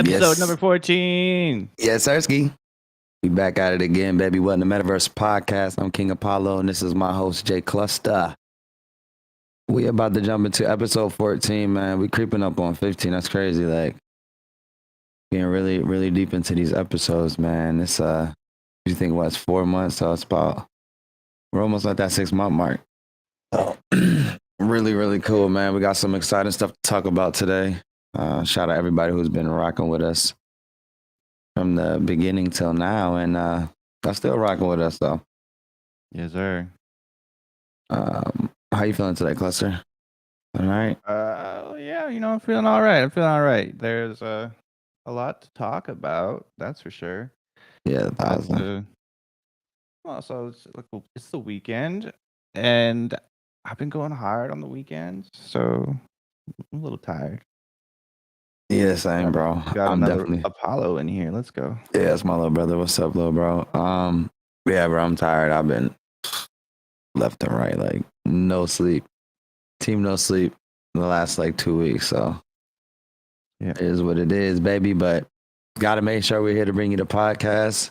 Episode number Yes. 14. Yes, Sirski. We back at it again, baby. What in the Metaverse podcast? I'm King Apollo, and this is my host, Jay Cluster. We about to jump into episode 14, man. We creeping up on 15. That's crazy. Like, getting really, really deep into these episodes, man. It's, you think what's 4 months? So it's about, we're almost at that 6 month mark. So, really, really cool, man. We got some exciting stuff to talk about today. Shout out everybody who's been rocking with us from the beginning till now, and I'm still rocking with us though. Yes, sir. How you feeling today, Cluster? All right. Yeah, I'm feeling all right. There's a lot to talk about, that's for sure. Yeah, So it's the weekend, and I've been going hard on the weekends, so I'm a little tired. yeah, same, bro. Got I'm another definitely. Apollo in here. Let's go. Yeah, that's my little brother. What's up, little bro? Yeah, bro. I'm tired. I've been left and right, like no sleep. Team no sleep in the last like 2 weeks. So Yeah. it is what it is, baby. But got to make sure we're here to bring you the podcast.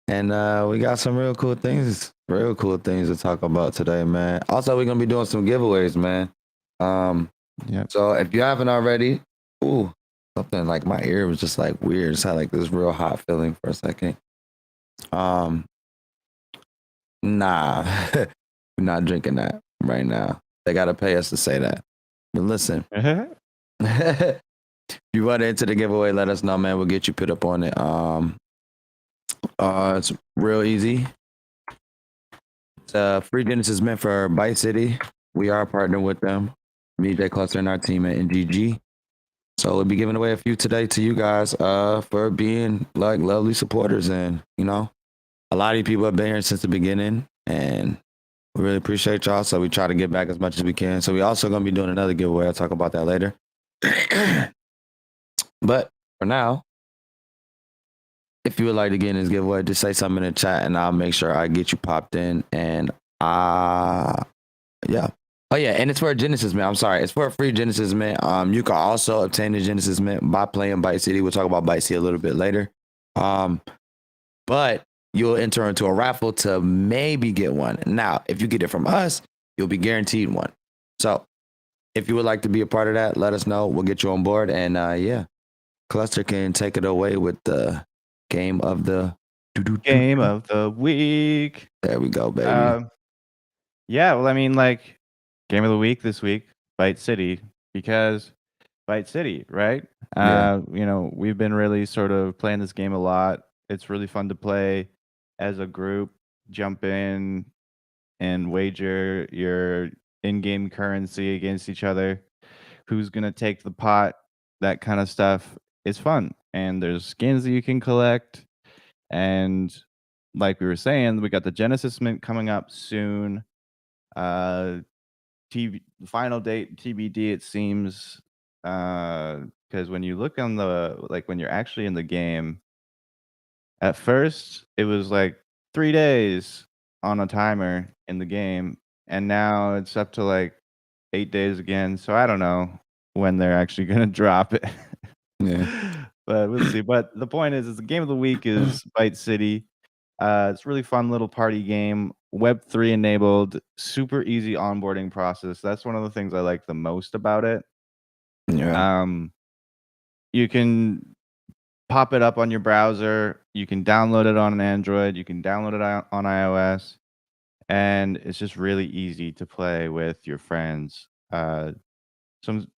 And we got some real cool things to talk about today, man. Also, we're gonna be doing some giveaways, man. Yeah. So if you haven't already, something like my ear was just like weird. Just had like this real hot feeling for a second. Nah, we're not drinking that right now. They gotta pay us to say that. But listen, if you want to enter the giveaway, let us know, man. We'll get you put up on it. It's real easy. It's free Genesis meant for Byte City. We are partnering with them. Me, Jay Cluster, and our team at NGG. So we'll be giving away a few today to you guys for being like lovely supporters. And, a lot of you people have been here since the beginning, and we really appreciate y'all. So we try to get back as much as we can. So we also going to be doing another giveaway. I'll talk about that later. But for now, if you would like to get in this giveaway, just say something in the chat and I'll make sure I get you popped in. And yeah. Oh yeah, and it's for a Genesis Mint. I'm sorry, it's for a free Genesis Mint. You can also obtain the Genesis Mint by playing Byte City. We'll talk about Byte City a little bit later. But you'll enter into a raffle to maybe get one. Now, if you get it from us, you'll be guaranteed one. So if you would like to be a part of that, let us know. We'll get you on board. And yeah, Cluster can take it away with the game of the week. There we go, baby. Yeah, well, I mean, like, game of the week this week, Byte City, because Byte City, right? Yeah. We've been really sort of playing this game a lot. It's really fun to play as a group, jump in and wager your in-game currency against each other. Who's going to take the pot? That kind of stuff is fun. And there's skins that you can collect. And like we were saying, we got the Genesis Mint coming up soon. Final date TBD, it seems, because when you look on when you're actually in the game, at first it was like 3 days on a timer in the game, and now it's up to like 8 days again. So I don't know when they're actually gonna drop it. Yeah. But we'll see. But the point is the game of the week is Byte City. It's a really fun little party game, Web3 enabled, super easy onboarding process. That's one of the things I like the most about it. Yeah. You can pop it up on your browser. You can download it on an Android. You can download it on iOS. And it's just really easy to play with your friends. So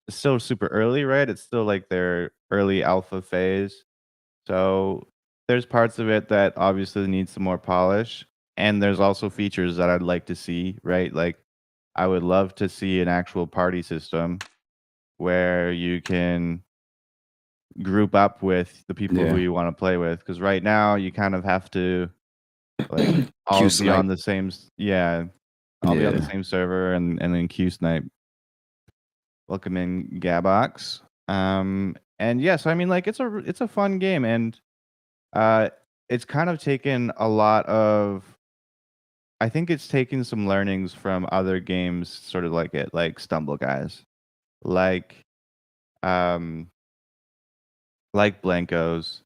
it's still super early, right? It's still like their early alpha phase. So there's parts of it that obviously need some more polish. And there's also features that I'd like to see, right? Like I would love to see an actual party system where you can group up with the people who you want to play with. Because right now you kind of have to like all be on the same, be on the same server and then queue snipe. Welcome in Gabox. And yes, I mean like it's a fun game, and it's kind of taken a lot of, I think it's taken some learnings from other games, sort of like Stumble Guys, like like Blankos,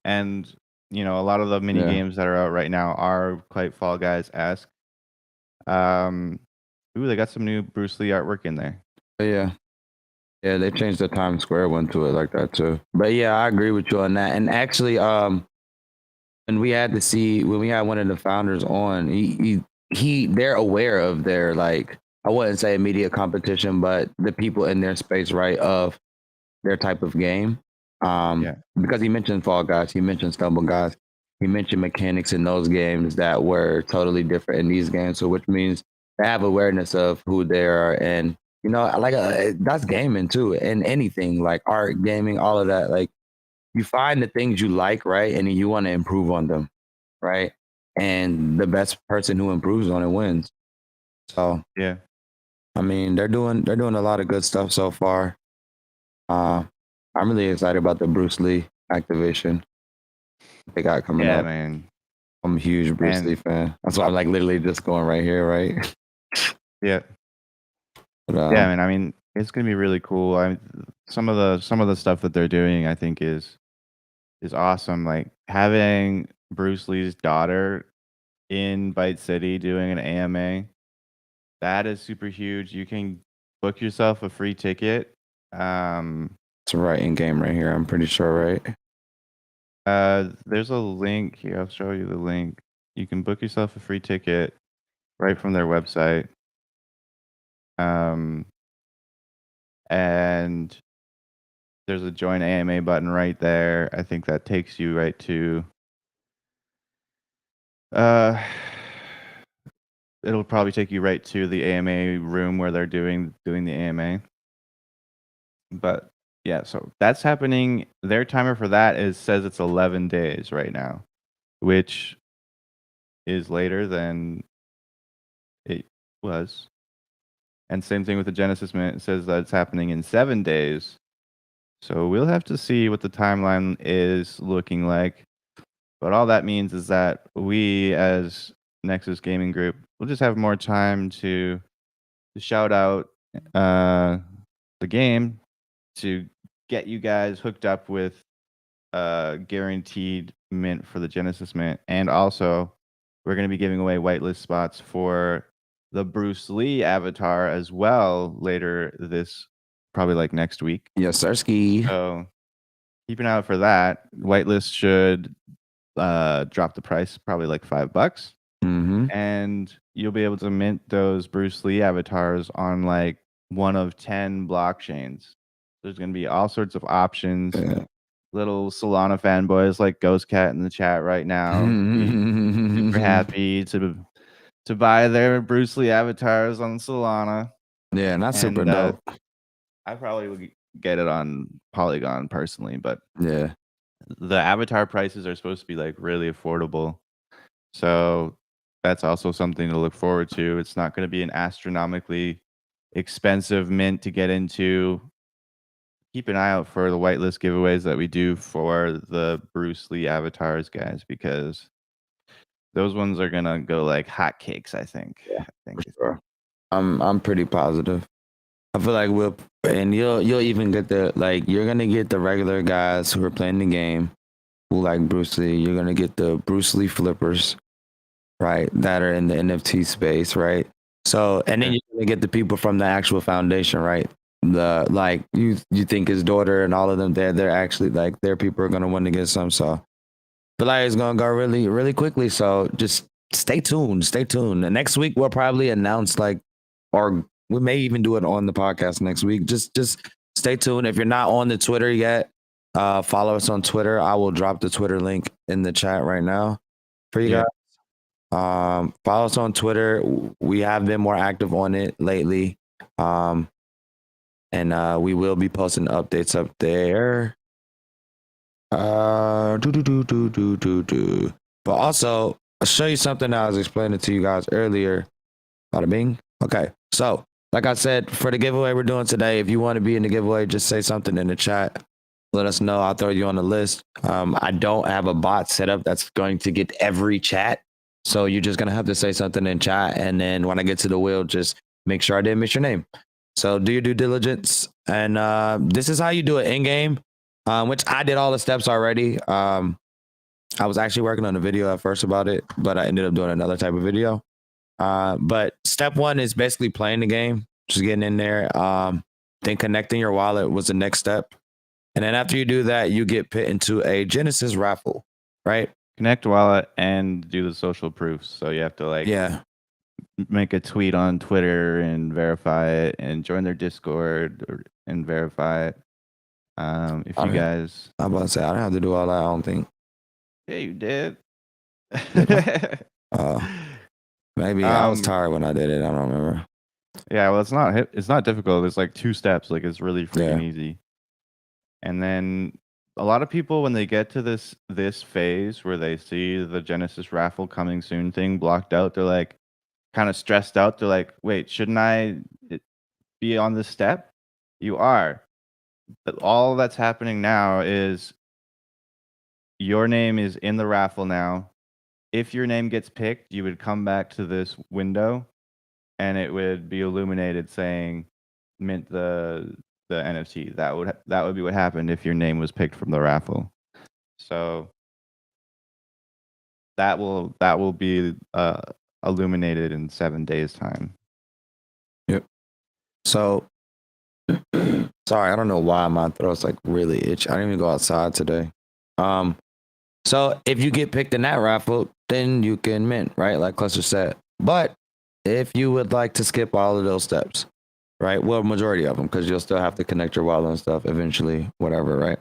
and a lot of the mini games that are out right now are quite Fall Guys-esque. Ooh, they got some new Bruce Lee artwork in there. Yeah. Yeah, they changed the Times Square one to it like that too. But yeah, I agree with you on that. And actually, when we had one of the founders on, they're aware of their, like, I wouldn't say immediate competition, but the people in their space, right, of their type of game. Because he mentioned Fall Guys, he mentioned Stumble Guys, he mentioned mechanics in those games that were totally different in these games. So which means they have awareness of who they are, and like that's gaming too, and anything like art, gaming, all of that. Like, you find the things you like, right, and you want to improve on them, right, and the best person who improves on it wins. So yeah, I mean, they're doing a lot of good stuff so far. I'm really excited about the Bruce Lee activation they got coming up. man. I'm a huge Bruce Lee fan. That's why I'm like literally just going right here, right? Yeah. But, yeah, man. I mean, it's gonna be really cool. Some of the stuff that they're doing, I think, is awesome. Like having Bruce Lee's daughter in Byte City doing an AMA. That is super huge. You can book yourself a free ticket. It's right in game right here. I'm pretty sure, right? There's a link here. I'll show you the link. You can book yourself a free ticket right from their website. And there's a join AMA button right there. I think that takes you right to it'll probably take you right to the AMA room where they're doing the AMA. But yeah, so that's happening. Their timer for that says it's 11 days right now, which is later than it was. And same thing with the Genesis Mint. It says that it's happening in 7 days. So we'll have to see what the timeline is looking like. But all that means is that we, as Nexus Gaming Group, will just have more time to shout out the game, to get you guys hooked up with guaranteed mint for the Genesis Mint. And also, we're going to be giving away whitelist spots for the Bruce Lee avatar as well later this, probably like next week. Yes, sir. Ski. So keep an eye out for that. Whitelist should drop the price probably like $5. Mm-hmm. And you'll be able to mint those Bruce Lee avatars on like one of 10 blockchains. There's going to be all sorts of options. Yeah. Little Solana fanboys like Ghost Cat in the chat right now be super happy to buy their Bruce Lee avatars on Solana. Yeah, and that's super dope. I probably would get it on Polygon personally, but yeah, the avatar prices are supposed to be like really affordable. So that's also something to look forward to. It's not going to be an astronomically expensive mint to get into. Keep an eye out for the whitelist giveaways that we do for the Bruce Lee avatars, guys, because those ones are gonna go like hotcakes. I think. Yeah, for sure. I'm pretty positive. I feel like you'll even get you're gonna get the regular guys who are playing the game who like Bruce Lee. You're gonna get the Bruce Lee flippers, right? That are in the NFT space, right? So, and then you're gonna get the people from the actual foundation, right? You think his daughter and all of them, they're actually like their people are gonna want to get some. So, but like it's gonna go really, really quickly. So just stay tuned. Stay tuned. And next week we'll probably announce or we may even do it on the podcast next week. Just stay tuned. If you're not on the Twitter yet, follow us on Twitter. I will drop the Twitter link in the chat right now for you guys. Follow us on Twitter. We have been more active on it lately. And we will be posting updates up there. But also, I'll show you something I was explaining to you guys earlier. Bada bing. Okay. So, like I said, for the giveaway we're doing today, if you want to be in the giveaway, just say something in the chat. Let us know. I'll throw you on the list. I don't have a bot set up that's going to get every chat. So you're just going to have to say something in chat. And then when I get to the wheel, just make sure I didn't miss your name. So do your due diligence. And this is how you do it in game. which I did all the steps already. I was actually working on a video at first about it, but I ended up doing another type of video. But step one is basically playing the game, just getting in there. Then connecting your wallet was the next step. And then after you do that, you get put into a Genesis raffle, right? Connect wallet and do the social proofs. So you have to like make a tweet on Twitter and verify it, and join their Discord and verify it. If you guys, I'm about to say I don't have to do all that. I don't think. Yeah, you did. Maybe I was tired when I did it. I don't remember. Yeah, well, it's not difficult. It's like 2 steps. Like it's really freaking easy. And then a lot of people, when they get to this phase where they see the Genesis raffle coming soon thing blocked out, they're like kind of stressed out. They're like, wait, shouldn't I be on this step? You are. But all that's happening now is your name is in the raffle now. If your name gets picked, you would come back to this window and it would be illuminated saying mint the NFT. That would be what happened if your name was picked from the raffle. So that will be illuminated in 7 days time. Yep. So sorry, I don't know why my throat's like really itchy. I didn't even go outside today. So if you get picked in that raffle, then you can mint, right? Like Cluster said. But if you would like to skip all of those steps, right? Well, majority of them, because you'll still have to connect your wallet and stuff eventually, whatever, right?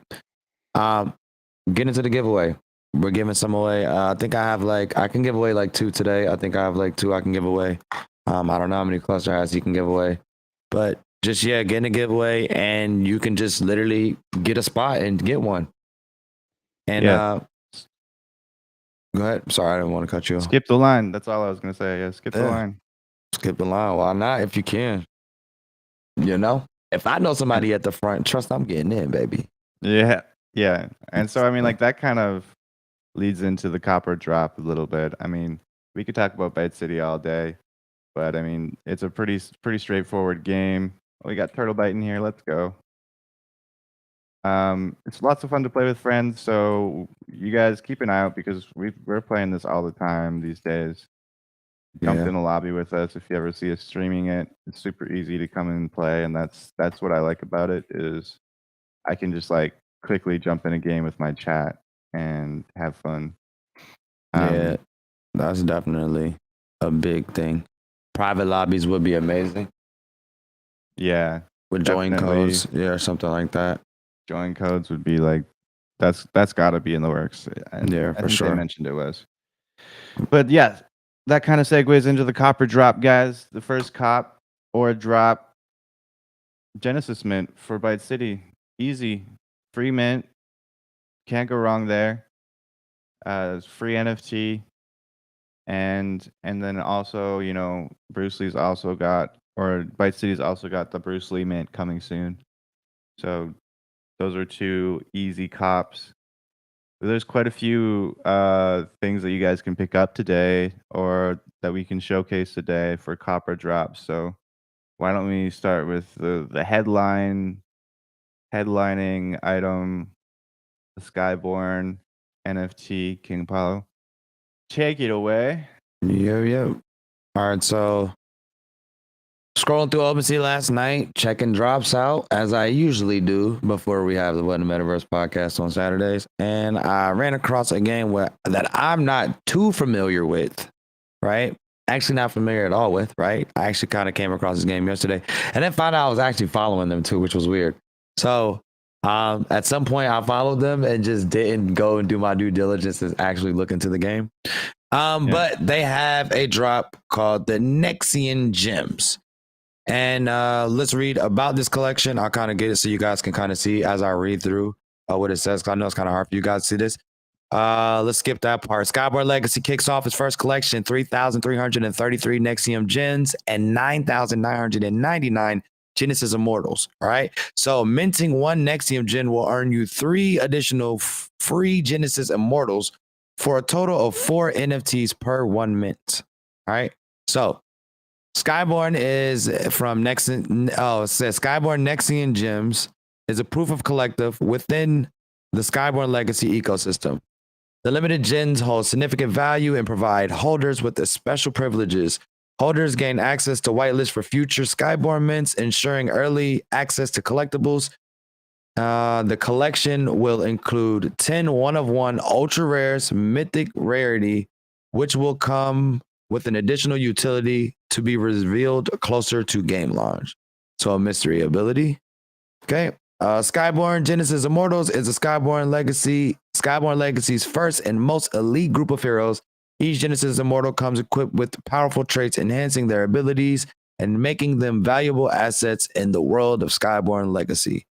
Get into the giveaway. We're giving some away. I think I can give away like 2 today. I think I have like 2 I can give away. I don't know how many Cluster has you can give away, but just get in a giveaway and you can just literally get a spot and get one. And go ahead. Sorry, I didn't want to cut you off. Skip the line. That's all I was gonna say. Yeah, skip the line. Skip the line. Why not? If you can. You know, if I know somebody at the front, trust I'm getting in, baby. Yeah. And so I mean, like that kind of leads into the copper drop a little bit. I mean, we could talk about Byte City all day, but I mean, it's a pretty straightforward game. We got Turtle Byte in here. Let's go. It's lots of fun to play with friends, so you guys keep an eye out because we're playing this all the time these days. Jump in a lobby with us if you ever see us streaming it. It's super easy to come in and play, and that's what I like about it is I can just like quickly jump in a game with my chat and have fun. Yeah, that's definitely a big thing. Private lobbies would be amazing. Yeah, with join codes, or something like that. Join codes would be like that's got to be in the works. Yeah, for sure. They mentioned it was, but yeah, that kind of segues into the copper drop, guys. The first cop or drop Genesis mint for Byte City, easy, free mint, can't go wrong there. It's free NFT, and then also Bruce Lee's also got, or Byte City's also got the Bruce Lee mint coming soon. So those are 2 easy cops. There's quite a few things that you guys can pick up today or that we can showcase today for copper drops. So why don't we start with the headlining item, the Skyborne NFT King Apollo. Take it away. Yo. All right, so scrolling through OpenSea last night, checking drops out as I usually do before we have the What in the Metaverse podcast on Saturdays, and I ran across a game that I'm not too familiar with, right? Actually, not familiar at all with, right? I actually kind of came across this game yesterday, and then found out I was actually following them too, which was weird. So at some point, I followed them and just didn't go and do my due diligence to actually look into the game. But they have a drop called the Nexian Gems. And let's read about this collection. I'll kind of get it so you guys can kind of see as I read through what it says, because I know it's kind of hard for you guys to see this. Let's skip that part. Skyborne Legacy kicks off its first collection, 3,333 Nexium Gens and 9,999 Genesis Immortals. All right. So minting 1 Nexium Gen will earn you 3 additional free Genesis Immortals for a total of 4 NFTs per 1 mint. All right. So Skyborne is from Nexian. It says Skyborne Nexian Gems is a proof of collective within The Skyborne Legacy ecosystem. The limited gens hold significant value and provide holders with the special privileges. Holders gain access to whitelist for future Skyborne mints, ensuring early access to collectibles. The collection will include 10 one-of-one ultra rares, mythic rarity, which will come with an additional utility to be revealed closer to game launch. So a mystery ability. Okay. Skyborne Genesis Immortals is a Skyborne Legacy's first and most elite group of heroes. Each Genesis Immortal comes equipped with powerful traits, enhancing their abilities and making them valuable assets in the world of Skyborne Legacy.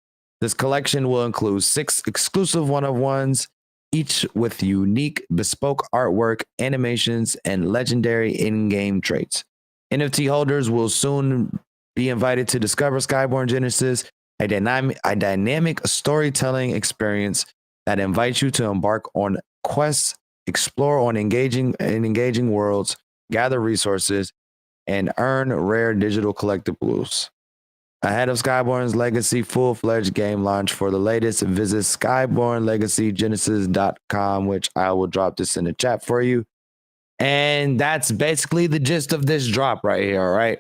This collection will include 6 exclusive one-of-ones, each with unique bespoke artwork, animations, and legendary in-game traits. NFT holders will soon be invited to discover Skyborne Genesis, a dynamic storytelling experience that invites you to embark on quests, explore on engaging worlds, gather resources, and earn rare digital collectibles. Ahead of Skyborne's Legacy full-fledged game launch, for the latest, visit skybornelegacygenesis.com, which I will drop this in the chat for you. And that's basically the gist of this drop right here, all right?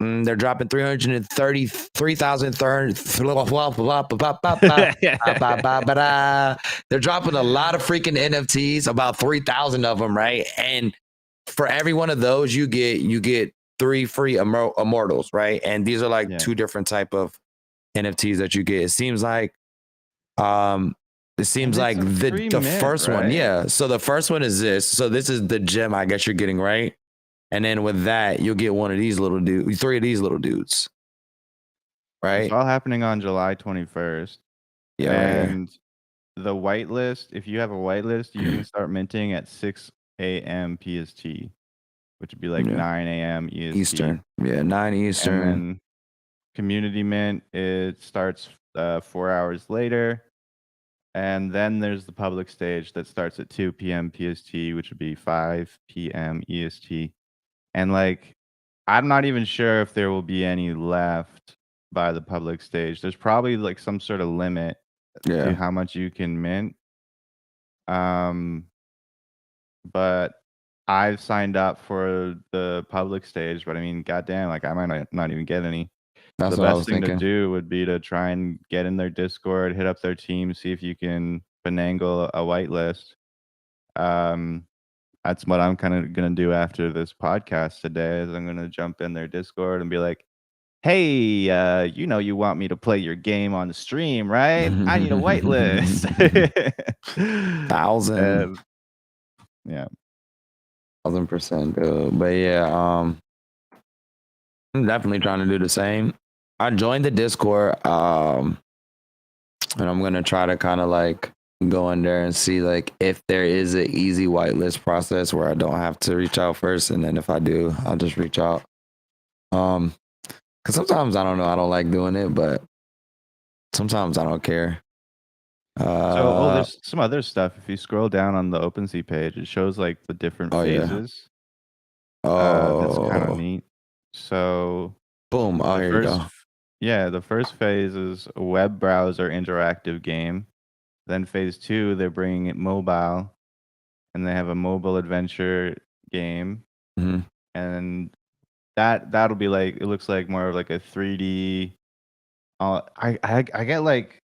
They're dropping 333,000. They're dropping a lot of freaking NFTs, about 3,000 of them, right? And for every one of those, you get 3 free immortals, right? And these are like 2 different type of NFTs that you get. It seems like the first one, yeah. So the first one is this. So this is the gem I guess you're getting, right? And then with that, you'll get one of these little dudes, 3 of these little dudes. Right? It's all happening on July 21st. Yeah. And the whitelist, if you have a whitelist, you can start minting at 6 a.m. PST, which would be like 9 a.m. EST. Eastern. Yeah, 9 Eastern. And then community mint, it starts 4 hours later. And then there's the public stage that starts at 2 p.m. PST, which would be 5 p.m. EST. And like, I'm not even sure if there will be any left by the public stage. There's probably like some sort of limit to how much you can mint. But I've signed up for the public stage, but I mean, goddamn, like I might not even get any. That's the what I best was thing thinking. to do would be to try and get in their Discord, hit up their team, see if you can finagle a whitelist. That's what I'm kind of gonna do after this podcast today. Is I'm gonna jump in their Discord and be like, "Hey, you want me to play your game on the stream, right? I need a whitelist." 1,000. Yeah. 1,000%, dude. But yeah, I'm definitely trying to do the same. I joined the Discord, and I'm gonna try to kind of like go in there and see like if there is an easy whitelist process where I don't have to reach out first, and then if I do, I'll just reach out. Because sometimes I don't know, I don't like doing it, but sometimes I don't care. There's some other stuff. If you scroll down on the OpenSea page, it shows like the different phases. That's kind of neat. So, boom! Oh, here you go. Yeah, the first phase is a web browser interactive game. Then phase 2, they're bringing it mobile, and they have a mobile adventure game. And that'll be like, it looks like more of like a 3D. I get like,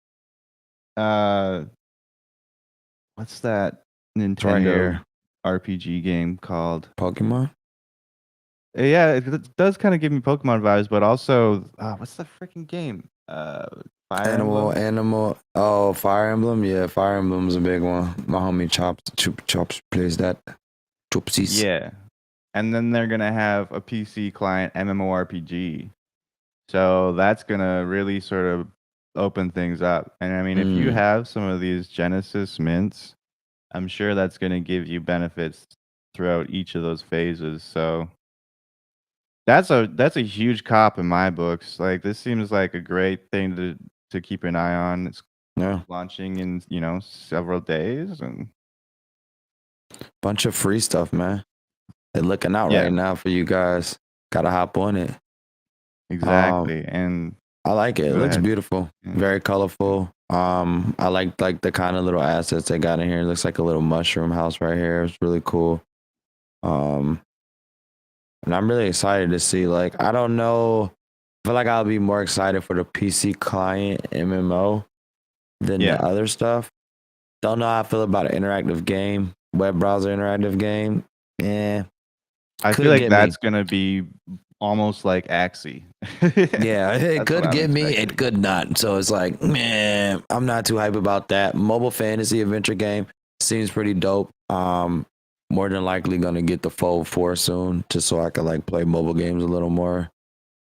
what's that Nintendo RPG game called? Pokemon? Yeah, it does kind of give me Pokemon vibes, but also, what's the freaking game? Fire Emblem? Oh, Fire Emblem? Yeah, Fire Emblem's a big one. My homie Chops plays that. Chopsies. Yeah. And then they're going to have a PC client MMORPG. So that's going to really sort of open things up. And I mean, if you have some of these Genesis mints, I'm sure that's going to give you benefits throughout each of those phases. So that's a huge cop in my books. Like, this seems like a great thing to keep an eye on. It's launching in, several days, and bunch of free stuff, man. They're looking out right now for you guys. Gotta hop on it. Exactly. And I like it. It looks beautiful. Very colorful. I like the kind of little assets they got in here. It looks like a little mushroom house right here. It's really cool. And I'm really excited to see. Like, I don't know. I feel like I'll be more excited for the PC client MMO than the Yeah. other stuff. Don't know how I feel about an interactive game, web browser interactive game. Yeah, I could feel like get me. that's gonna be almost like Axie. Yeah, it That's what could I'm get me. It expecting. could not. So it's like, man, I'm not too hype about that. Mobile fantasy adventure game seems pretty dope. More than likely gonna get the Fold 4 soon, just so I can like play mobile games a little more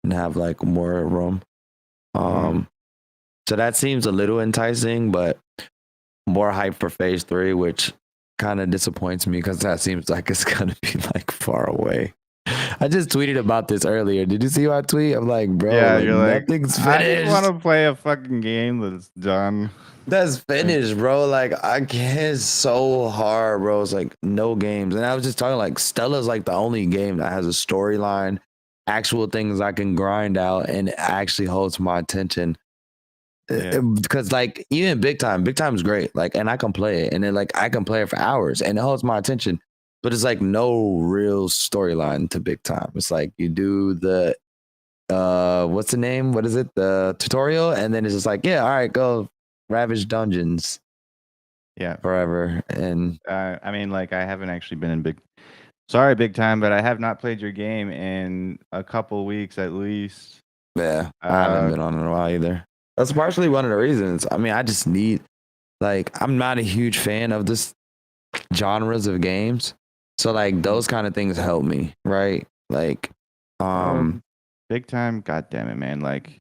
and have like more room. Mhm. So that seems a little enticing, but more hype for phase 3, which kind of disappoints me because that seems like it's gonna be like far away. I just tweeted about this earlier. Did you see my tweet? I'm like, bro, Yeah, like you're like, nothing's I just want finished. to play a fucking game that's done. That's Like, finished, bro. Like I can't. It's so hard, bro. It's like no games. And I was just talking like Stella's like the only game that has a storyline, actual things I can grind out, and it actually holds my attention. yeah, Because like even big time is great. Like, and I can play it, and then like I can play it for hours, and it holds my attention. But it's like no real storyline to big time. It's like you do the what's the name? What is it? The tutorial, and then it's just like, yeah, all right, go ravage dungeons yeah. forever. And I mean, like, I haven't actually been in sorry, big time, but I have not played your game in a couple weeks at least. yeah, I haven't been on in a while either. That's partially one of the reasons. I mean, I just need like I'm not a huge fan of this genres of games. So like those kind of things help me, right? Like Big time. God damn it, man! Like,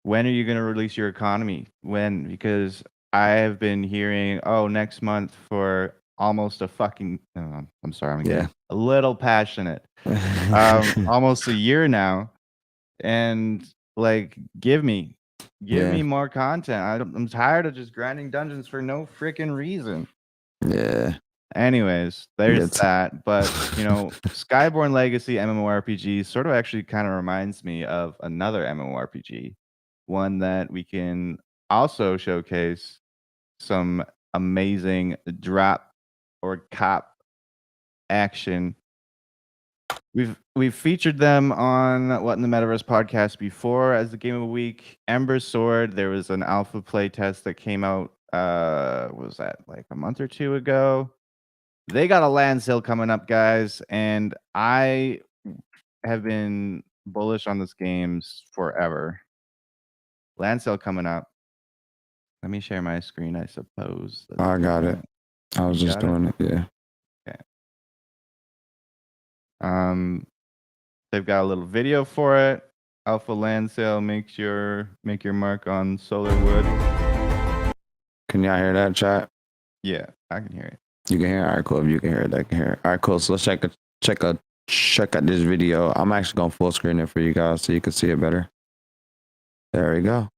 when are you gonna release your economy? When? Because I have been hearing, oh, next month for almost a fucking. I'm sorry, I'm yeah. getting a little passionate. Almost a year now, and like, give me Yeah. more content. I'm tired of just grinding dungeons for no freaking reason. Yeah. Anyways, there's It's that. But Skyborne Legacy MMORPG sort of actually kind of reminds me of another MMORPG, one that we can also showcase some amazing drop or cop action. We've featured them on What in the Metaverse podcast before as the game of the week. Ember Sword. There was an alpha play test that came out. What was that, like a month or two ago? They got a land sale coming up, guys, and I have been bullish on this games forever. Land sale coming up. Let me share my screen, I suppose. I got it. I was You just got it? doing it. Yeah. Okay. They've got a little video for it. Alpha land sale. Make your mark on solar wood. Can y'all hear that, chat? Yeah, I can hear it. You can hear it? All right, cool. If you can hear it, I can hear it. All right, cool. So let's check out this video. I'm actually going to full screen it for you guys so you can see it better. There we go.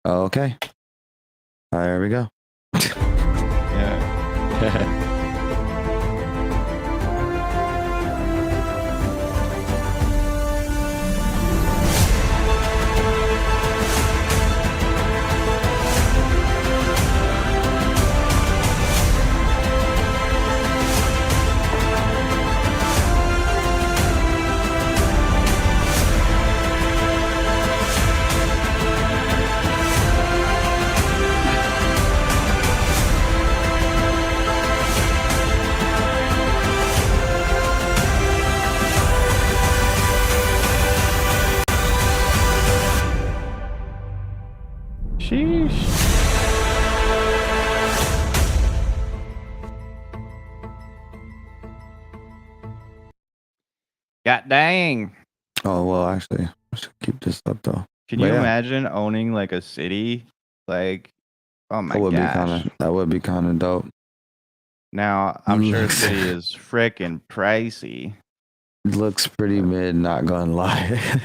Okay. There we go. Yeah. Sheesh. God dang. Oh, well, actually, I should keep this up though. Can But you yeah, imagine owning like a city? Like, oh my gosh. that would be kind of dope. Now, I'm sure a city is frickin' pricey. Looks pretty mid, not gonna lie.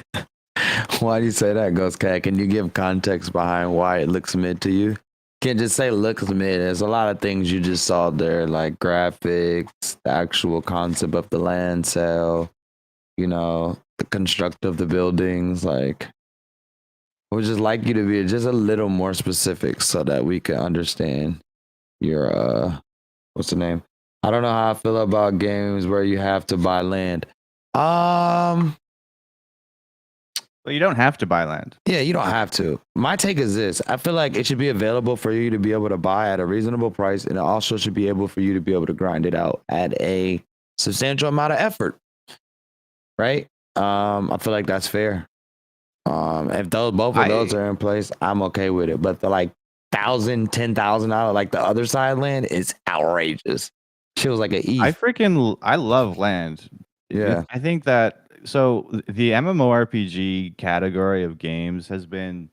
Why do you say that, Ghost Cat? Can you give context behind why it looks mid to you? Can't just say looks mid. There's a lot of things you just saw there, like graphics, the actual concept of the land sale, the construct of the buildings. Like, I would just like you to be just a little more specific so that we can understand your what's the name? I don't know how I feel about games where you have to buy land. Um But you don't have to buy land. Yeah, you don't have to. My take is this. I feel like it should be available for you to be able to buy at a reasonable price, and it also should be able for you to be able to grind it out at a substantial amount of effort. Right? I feel like that's fair. If those both of those I are in place, I'm okay with it. But the like $10,000, like the other side land is outrageous. She was like an I ETH. freaking I love land. Yeah. I think that so the MMORPG category of games has been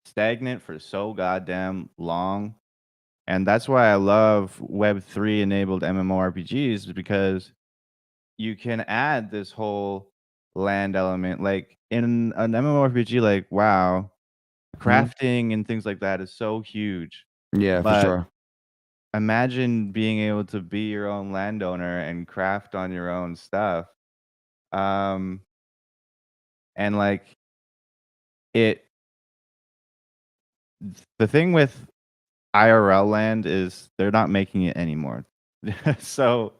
stagnant for so goddamn long, and that's why I love Web3 enabled MMORPGs because you can add this whole land element. Like in an MMORPG, like WoW, Mhm. crafting and things like that is so huge. Yeah, for But sure. imagine being able to be your own landowner and craft on your own stuff. Um, and like it, the thing with IRL land is they're not making it anymore. So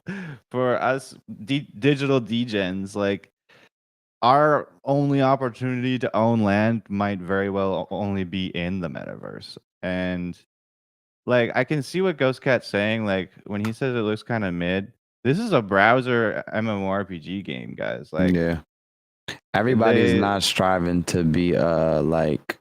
for us digital degens, like our only opportunity to own land might very well only be in the metaverse. And like I can see what Ghost Cat's saying. Like when he says it looks kind of mid, this is a browser MMORPG game, guys. Like Yeah. Everybody's they not striving to be like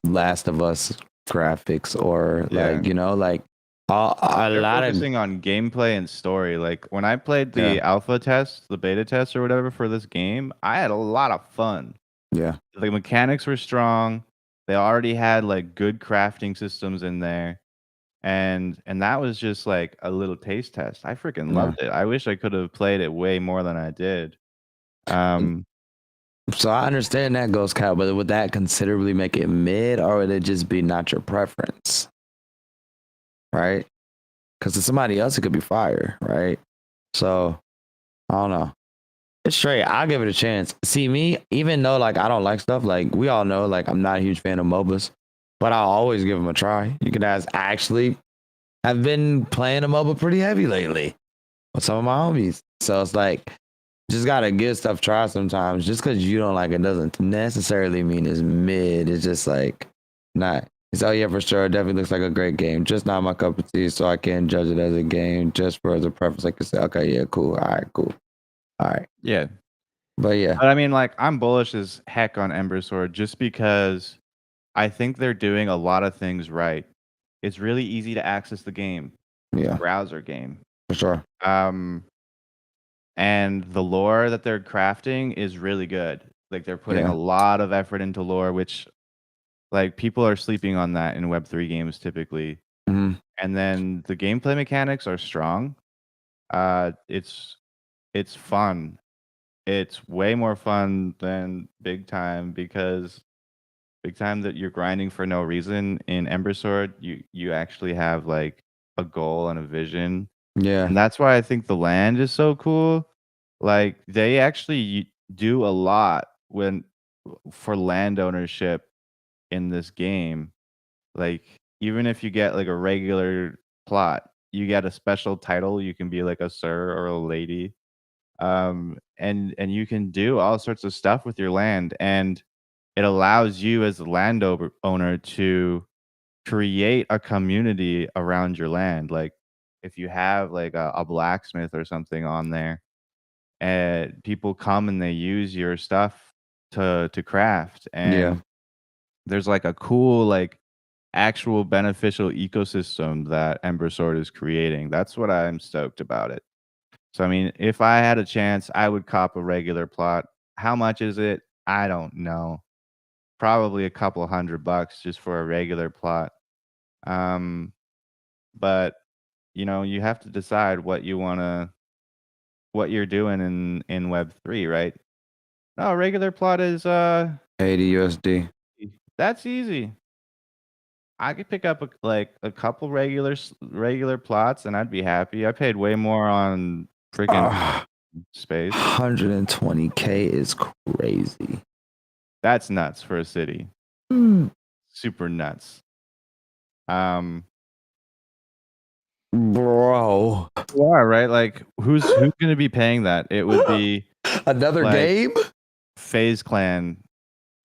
Last of Us graphics or yeah. like, like a They're lot of, focusing on gameplay and story. Like when I played yeah, the alpha test, the beta test or whatever for this game, I had a lot of fun. yeah, The mechanics were strong. They already had like good crafting systems in there. And that was just like a little taste test. I freaking yeah. loved it. I wish I could have played it way more than I did. Um So I understand that Ghost Cow, but would that considerably make it mid or would it just be not your preference? Right? Because to somebody else, it could be fire, right? So I don't know. It's straight. I'll give it a chance. See, me, even though like I don't like stuff, like we all know, like I'm not a huge fan of MOBAs, but I'll always give them a try. You can ask, I actually have been playing a MOBA pretty heavy lately with some of my homies. So it's like, just gotta give stuff a try sometimes. Just because you don't like it doesn't necessarily mean it's mid. It's just like not. It's oh yeah for sure. It definitely looks like a great game. Just not my cup of tea, so I can't judge it as a game just for the preference. Like I said, okay, yeah, cool, all right, cool, all right. yeah. But yeah, But I mean like I'm bullish as heck on Ember Sword just because I think they're doing a lot of things right. It's really easy to access the game. It's a yeah, browser game. for sure. Um and the lore that they're crafting is really good. Like they're putting a Yeah, lot of effort into lore, which like people are sleeping on that in Web3 games typically. hmm, And then the gameplay mechanics are strong. It's fun. It's way more fun than Big Time because Big Time that you're grinding for no reason. In Ember Sword, you actually have like a goal and a vision. yeah, And that's why I think the land is so cool. Like they actually do a lot when for land ownership in this game. Like even if you get like a regular plot, you get a special title. You can be like a sir or a lady. And you can do all sorts of stuff with your land, and it allows you as the owner to create a community around your land. Like if you have like a blacksmith or something on there, and people come and they use your stuff to craft, yeah, and there's like a cool like actual beneficial ecosystem that Ember Sword is creating. That's what I'm stoked about it. So I mean, if I had a chance, I would cop a regular plot. How much is it? I don't know. Probably a couple $100 just for a regular plot. Um, but you have to decide what you're doing in Web3, right? No, regular plot is 80 USD. that's easy. I could pick up like a couple regular plots and I'd be happy. I paid way more on freaking Uh, space. 120K is crazy. That's nuts for a city. Mm. Super nuts. Bro. You are right. Like, who's gonna be paying that? It would be Another like game? FaZe Clan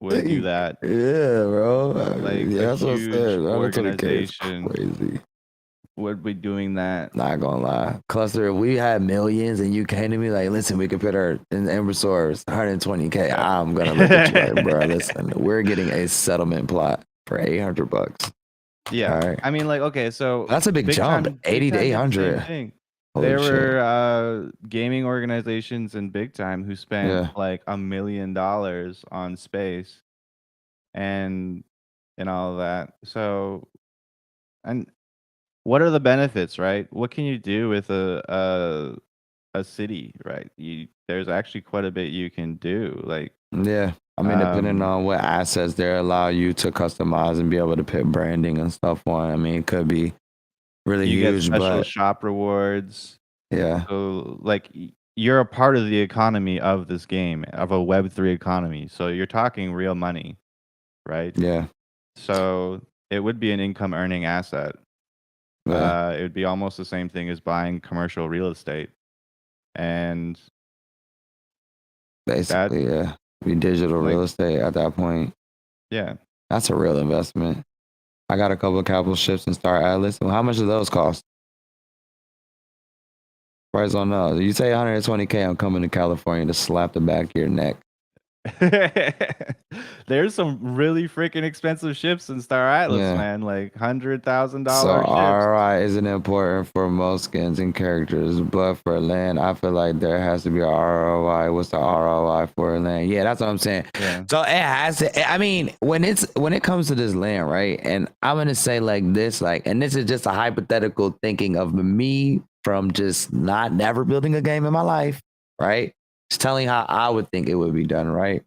would do that. Yeah, bro. Like Yeah, a that's what I huge said. 120K is organization crazy. would be doing that. Not gonna lie. Cluster, if we had millions and you came to me like, listen, we could put our in Ember Source 120K, Yep. I'm gonna look at you like, bro, listen, we're getting a settlement plot for $800. Yeah. All right. I mean, like, okay, so That's a big jump. Big 80 to Time did the same 800. thing. Holy There shit. were gaming organizations in Big Time who spent Yeah. like $1 million on space and all of that. So, and what are the benefits, right? What can you do with a city, right? There's actually quite a bit you can do. Like, Yeah. I mean, depending on what assets they allow you to customize and be able to put branding and stuff on. I mean, it could be really you get huge, special but shop rewards. yeah. So, like, you're a part of the economy of this game, of a Web3 economy. So you're talking real money, right? Yeah. So it would be an income earning asset. Yeah. It would be almost the same thing as buying commercial real estate. And that, Basically, yeah. Be digital like, real estate at that point. yeah. That's a real investment. I got a couple of capital shifts in Star Atlas. Well, how much do those cost? Price on those. You say 120K, I'm coming to California to slap the back of your neck. There's some really freaking expensive ships in Star Atlas, Yeah. man. Like So $100,000 ships. ROI isn't important for most skins and characters, but for land, I feel like there has to be a ROI. What's the ROI for land? Yeah, that's what I'm saying. Yeah. So it has to. I mean, when it comes to this land, right? And I'm gonna say like this, and this is just a hypothetical thinking of me from just not never building a game in my life, right? Just telling how I would think it would be done, right?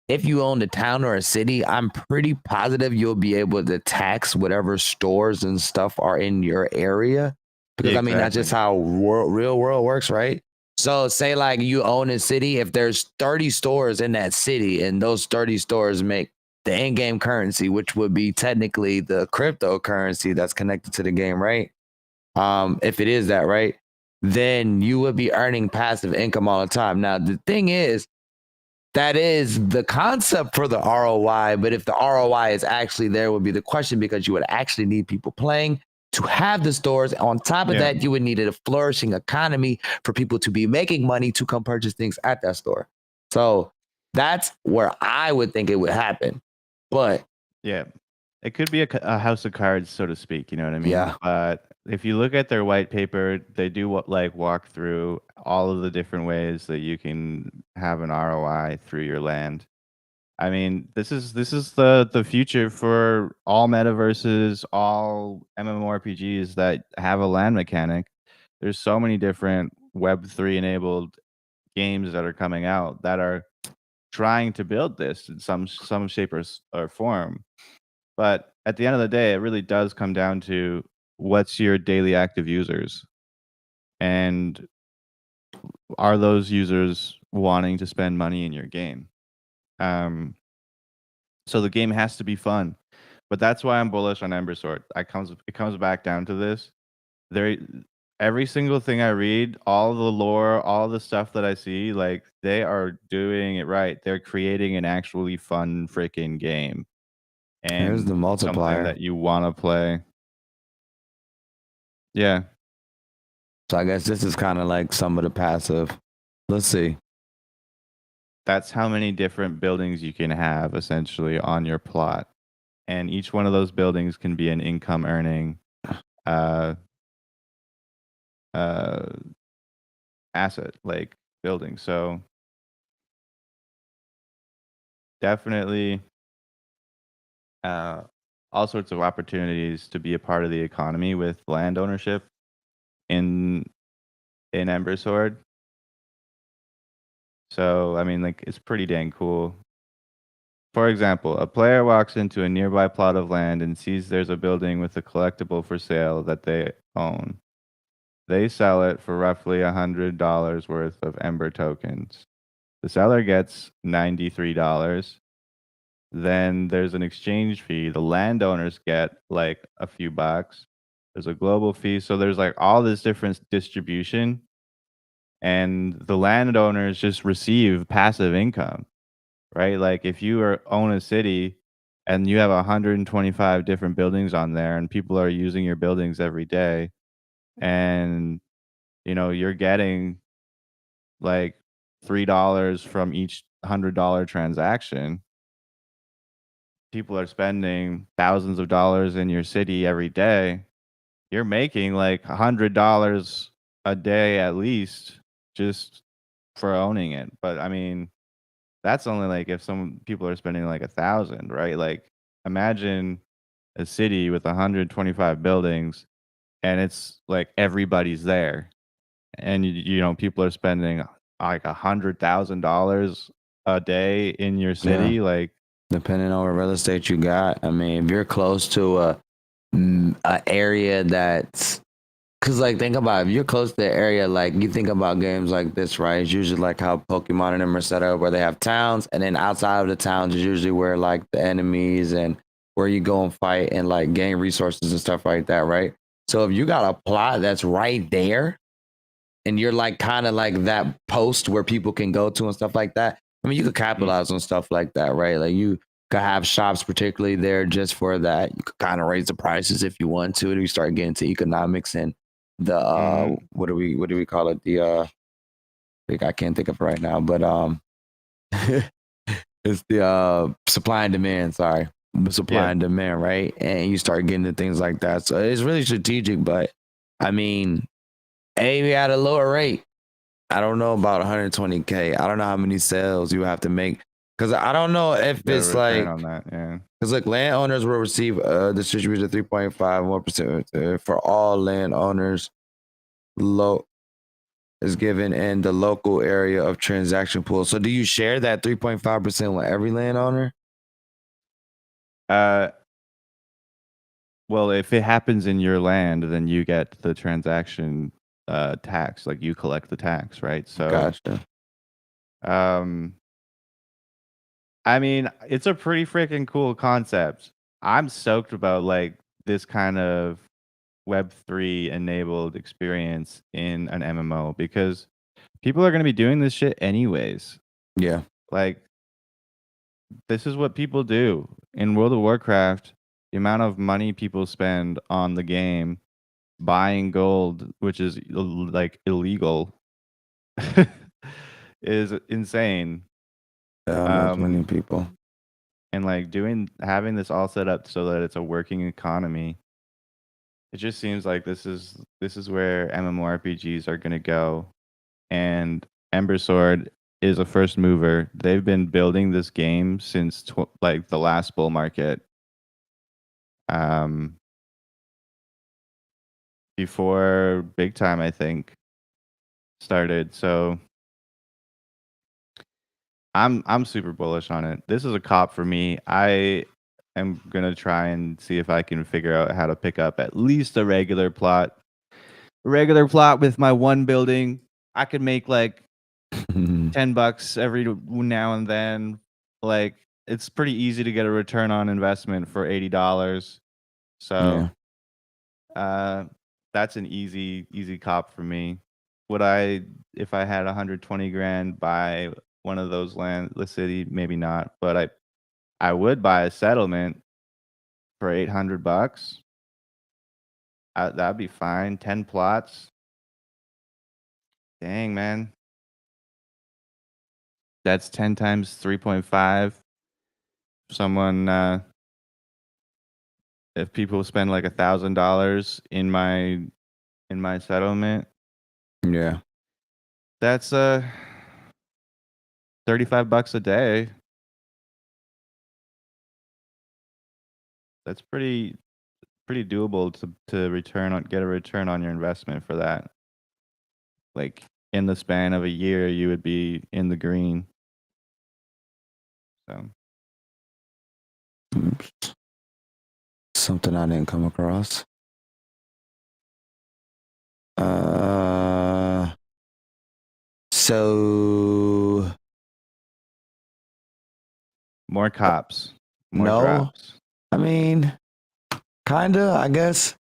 If you own a town or a city, I'm pretty positive you'll be able to tax whatever stores and stuff are in your area. Because Yeah, I mean, that's just exactly. how real world works, right? So say like you own a city, if there's 30 stores in that city and those 30 stores make the in-game currency, which would be technically the cryptocurrency that's connected to the game, right? If it is that, right? Then you would be earning passive income all the time. Now, the thing is, that is the concept for the ROI, but if the ROI is actually there would be the question because you would actually need people playing to have the stores. On top of that, you would need a flourishing economy for people to be making money to come purchase things at that store. So that's where I would think it would happen. But yeah, it could be a house of cards, so to speak. You know what I mean? Yeah. But if you look at their white paper, they do walk through all of the different ways that you can have an ROI through your land. I mean, this is the future for all metaverses, all MMORPGs that have a land mechanic. There's so many different Web3 enabled games that are coming out that are trying to build this in some shape or form. But at the end of the day, it really does come down to what's your daily active users, and are those users wanting to spend money in your game? So the game has to be fun, but that's why I'm bullish on Ember Sword. It comes back down to this. There, every single thing I read, all the lore, all the stuff that I see, like they are doing it right. They're creating an actually fun freaking game, here's and the something multiplier. that you want to play. Yeah. So I guess this is kind of like some of the passive. Let's see. That's how many different buildings you can have essentially on your plot. And each one of those buildings can be an income earning uh uh asset, like building. So definitely uh all sorts of opportunities to be a part of the economy with land ownership in Ember Sword. So I mean, like, it's pretty dang cool. For example, a player walks into a nearby plot of land and sees there's a building with a collectible for sale that they own. They sell it for roughly $100 worth of Ember tokens. The seller gets $93. Then there's an exchange fee. The landowners get like a few bucks. There's a global fee. So there's like all this different distribution, and the landowners just receive passive income, right? Like if you own a city and you have 125 different buildings on there and people are using your buildings every day, and you're getting like $3 from each $100 transaction. People are spending thousands of dollars in your city every day. You're making like $100 a day at least just for owning it. But I mean, that's only like if some people are spending like 1,000, right? Like imagine a city with 125 buildings and it's like everybody's there, and people are spending like $100,000 a day in your Yeah. city. Like, Depending on what real estate you got. I mean, if you're close to a area that's, because like think about it, if you're close to the area, like you think about games like this, right? It's usually like how Pokemon and them are set up, where they have towns, and then outside of the towns is usually where like the enemies and where you go and fight and like gain resources and stuff like that, right? So if you got a plot that's right there, and you're like kind of like that post where people can go to and stuff like that. I mean, you could capitalize on stuff like that, right? Like you could have shops particularly there just for that. You could kind of raise the prices if you want to. And you start getting to economics and the mhm, what do we call it? I can't think of it right now, but it's the supply and demand. Sorry, supply yeah, and demand, right? And you start getting to things like that. So it's really strategic, but I mean, maybe at a lower rate. I don't know about 120K. I don't know how many sales you have to make, because I don't know if get a it's return like, on that. Yeah. because like landowners will receive distribution of 3.51% for all landowners. Low is given in the local area of transaction pool. So do you share that 3.5% with every landowner? Uh, well, if it happens in your land, then you get the transaction tax. Like you collect the tax, right? So, Gotcha. um, I mean, it's a pretty freaking cool concept. I'm stoked about like this kind of Web3 enabled experience in an MMO because people are going to be doing this shit anyways. Yeah. Like, this is what people do in World of Warcraft. The amount of money people spend on the game buying gold, which is like illegal, is insane. Yeah, I know too many Um, people. and like having this all set up so that it's a working economy. It just seems like this is where MMORPGs are gonna go, and Ember Sword is a first mover. They've been building this game since like the last bull market. Um, before big time, I think, started. So I'm super bullish on it. This is a cop for me. I am gonna try and see if I can figure out how to pick up at least a regular plot. A regular plot with my one building. I could make like $10 every now and then. Like it's pretty easy to get a return on investment for $80. So Yeah. uh that's an easy cop for me. Would I, if I had 120 grand, buy one of those land the city? Maybe not, but I would buy a settlement for $800. That'd be fine. 10 plots. Dang, man. That's 10 times 3.5. Someone if people spend like $1,000 in my settlement, Yeah. that's $35 a day. That's pretty doable to get a return on your investment for that. Like in the span of a year, you would be in the green. So Oops. Something I didn't come across. So more cops. More No. drops. I mean, kinda, I guess.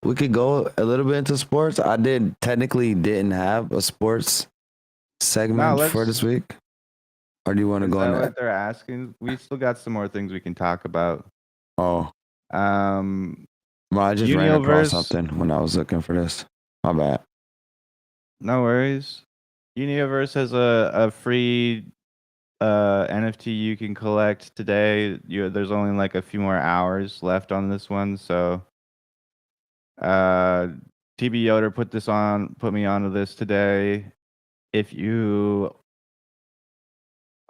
We could go a little bit into sports. I technically didn't have a sports segment for this week. Or do you want to Is go that on what they're asking? We still got some more things we can talk about. Oh. Well, I just ran across something when I was looking for this. My bad. No worries. Universe has a free NFT you can collect today. There's only like a few more hours left on this one, so TB Yoder put me onto this today.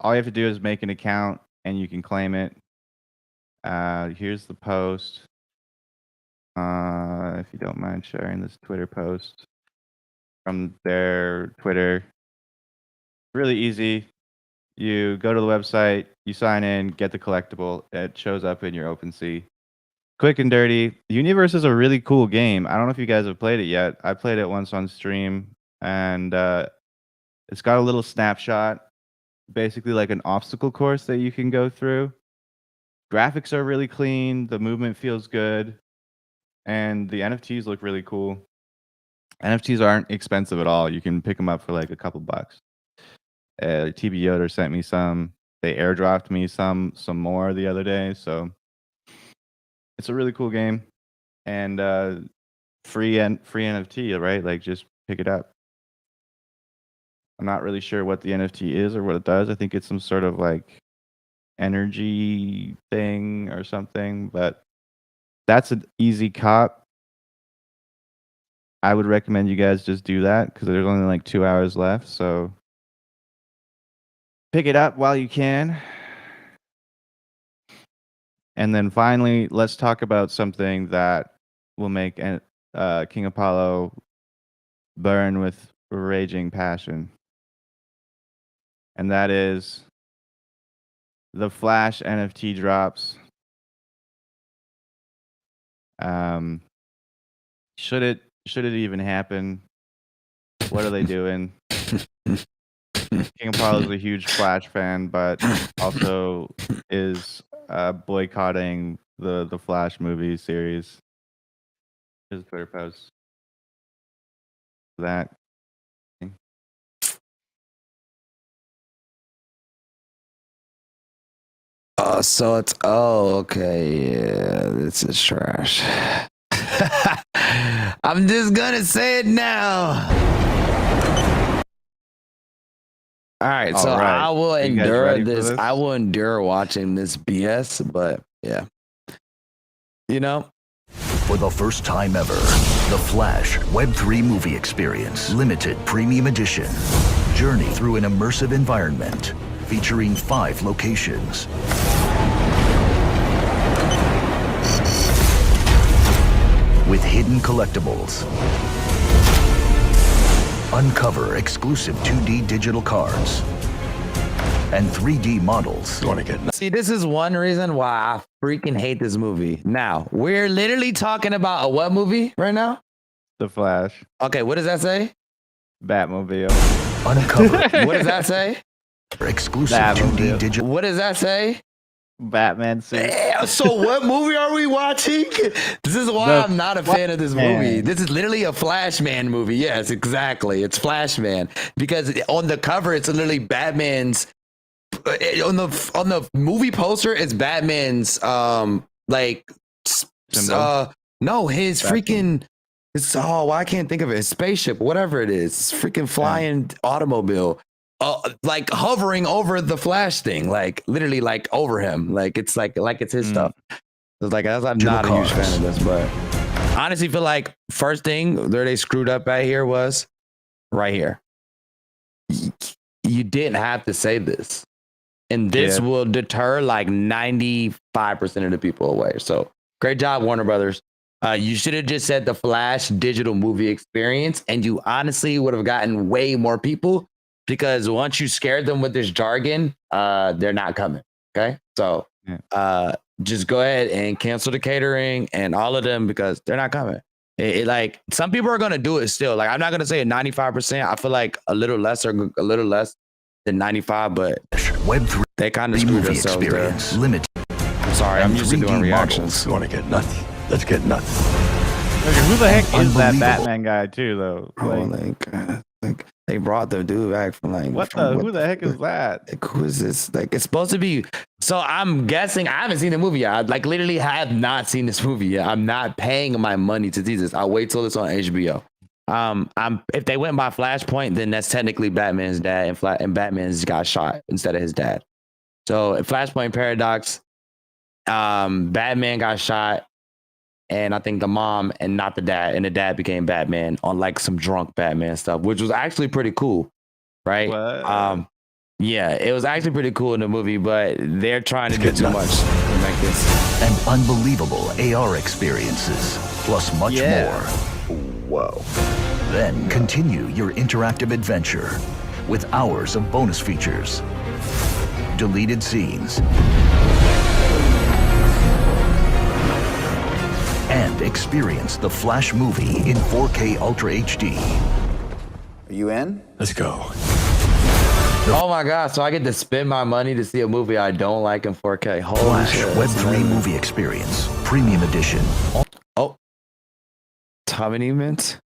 All you have to do is make an account and you can claim it. Here's the post. If you don't mind sharing this Twitter post from their Twitter. Really easy. You go to the website, you sign in, get the collectible. It shows up in your OpenSea. Quick and dirty. Universe is a really cool game. I don't know if you guys have played it yet. I played it once on stream, and it's got a little snapshot, basically like an obstacle course that you can go through. Graphics are really clean. The movement feels good. And the NFTs look really cool. NFTs aren't expensive at all. You can pick them up for like a couple bucks. TB Yoder sent me some. They airdropped me some more the other day. So it's a really cool game, and free NFT, right? Like just pick it up. I'm not really sure what the NFT is or what it does. I think it's some sort of like energy thing or something, but that's an easy cop. I would recommend you guys just do that because there's only like 2 hours left. So pick it up while you can. And then finally, let's talk about something that will make King Apollo burn with raging passion. And that is the Flash NFT drops. Should it even happen? What are they doing? King Apollo is a huge Flash fan, but also is boycotting the Flash movie series. Here's a Twitter post. That. So it's okay. Yeah, this is trash. I'm just gonna say it now. All right, so I will endure this. I will endure watching this BS, but yeah. You know? For the first time ever, the Flash Web3 movie experience, limited premium edition. Journey through an immersive environment featuring 5 locations. With hidden collectibles. Uncover exclusive 2D digital cards and 3D models. See, this is one reason why I freaking hate this movie. Now, we're literally talking about a what movie right now? The Flash. Okay, what does that say? Batmobile. Uncover. What does that say? Exclusive 2D digital. What does that say? Batman suit. So what movie are we watching? This is why I'm not a fan of this movie. This is literally a Flashman movie. Yes, exactly. It's Flashman because on the cover it's literally Batman's. On the movie poster, it's Batman's like no, his freaking. It's why I can't think of it. His spaceship, whatever it is, it's freaking flying automobile. Like hovering over the Flash thing, like literally like over him, like it's like it's his stuff. It's like I'm not a huge fan of this, but honestly feel like first thing where they screwed up at here was right here. You didn't have to say this, and this will deter like 95% of the people away. So great job, Warner Brothers. You should have just said the Flash digital movie experience, and you honestly would have gotten way more people. Because once you scared them with this jargon, they're not coming. Okay. So just go ahead and cancel the catering and all of them because they're not coming. Like some people are going to do it still. Like I'm not going to say 95%. I feel like a little less or a little less than 95, but Web3 they kind of screwed movie themselves experience there. limited. Sorry, I'm and used to 3D doing models. reactions. You want to get nuts? Let's get nuts. Okay, who the heck is that Unbelievable. Batman guy too, though? Bro, like they brought the dude back from like who the heck is that? Like, who is this? Like, it's supposed to be. So I'm guessing. I haven't seen the movie yet. I like literally have not seen this movie yet. I'm not paying my money to see this. I'll wait till it's on HBO. If they went by Flashpoint, then that's technically Batman's dad, and Batman's got shot instead of his dad. So Flashpoint Paradox, Batman got shot, and I think the mom and not the dad, and the dad became Batman on like some drunk Batman stuff, which was actually pretty cool, right? What? Yeah, it was actually pretty cool in the movie, but they're trying to do too much to make this. And unbelievable AR experiences, plus much more. Whoa. Then continue your interactive adventure with hours of bonus features, deleted scenes, and experience the Flash movie in 4K Ultra HD. Are you in? Let's go. Oh my god! So I get to spend my money to see a movie I don't like in 4K. Holy Flash shit! Web 3 Movie Experience, Premium Edition. Oh, how many mints?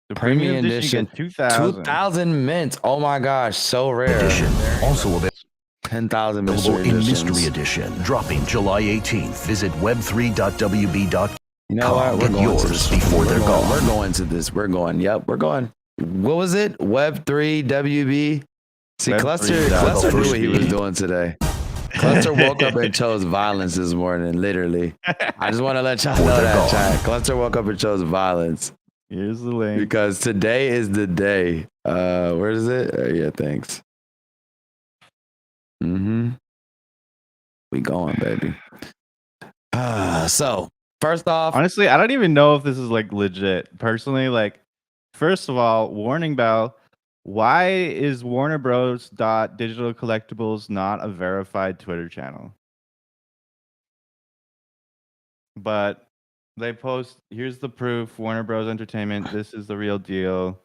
The Premium edition, edition, 2,000. 2,000 mints. Oh my gosh, so rare. Edition, also available 10,000 mystery in editions. Mystery Edition, dropping July 18th. Visit web3.wb.com. You know what? We're Get going yours to this before they're gone. We're going to this. We're going. Yep, we're going. What was it? Web3 WB. See, Web3 Cluster knew WB. what he was doing today. Cluster woke up and chose violence this morning, literally. I just want to let y'all know they're that, gone. chat. Cluster woke up and chose violence Here's the link. because today is the day. Where is it? Yeah, thanks. We going, baby. So first off, Honestly, I don't even know if this is like legit. Personally, like, first of all, warning bell. Why is Warner Bros. Digital Collectibles not a verified Twitter channel? But they post, here's the proof, Warner Bros. Entertainment, this is the real deal.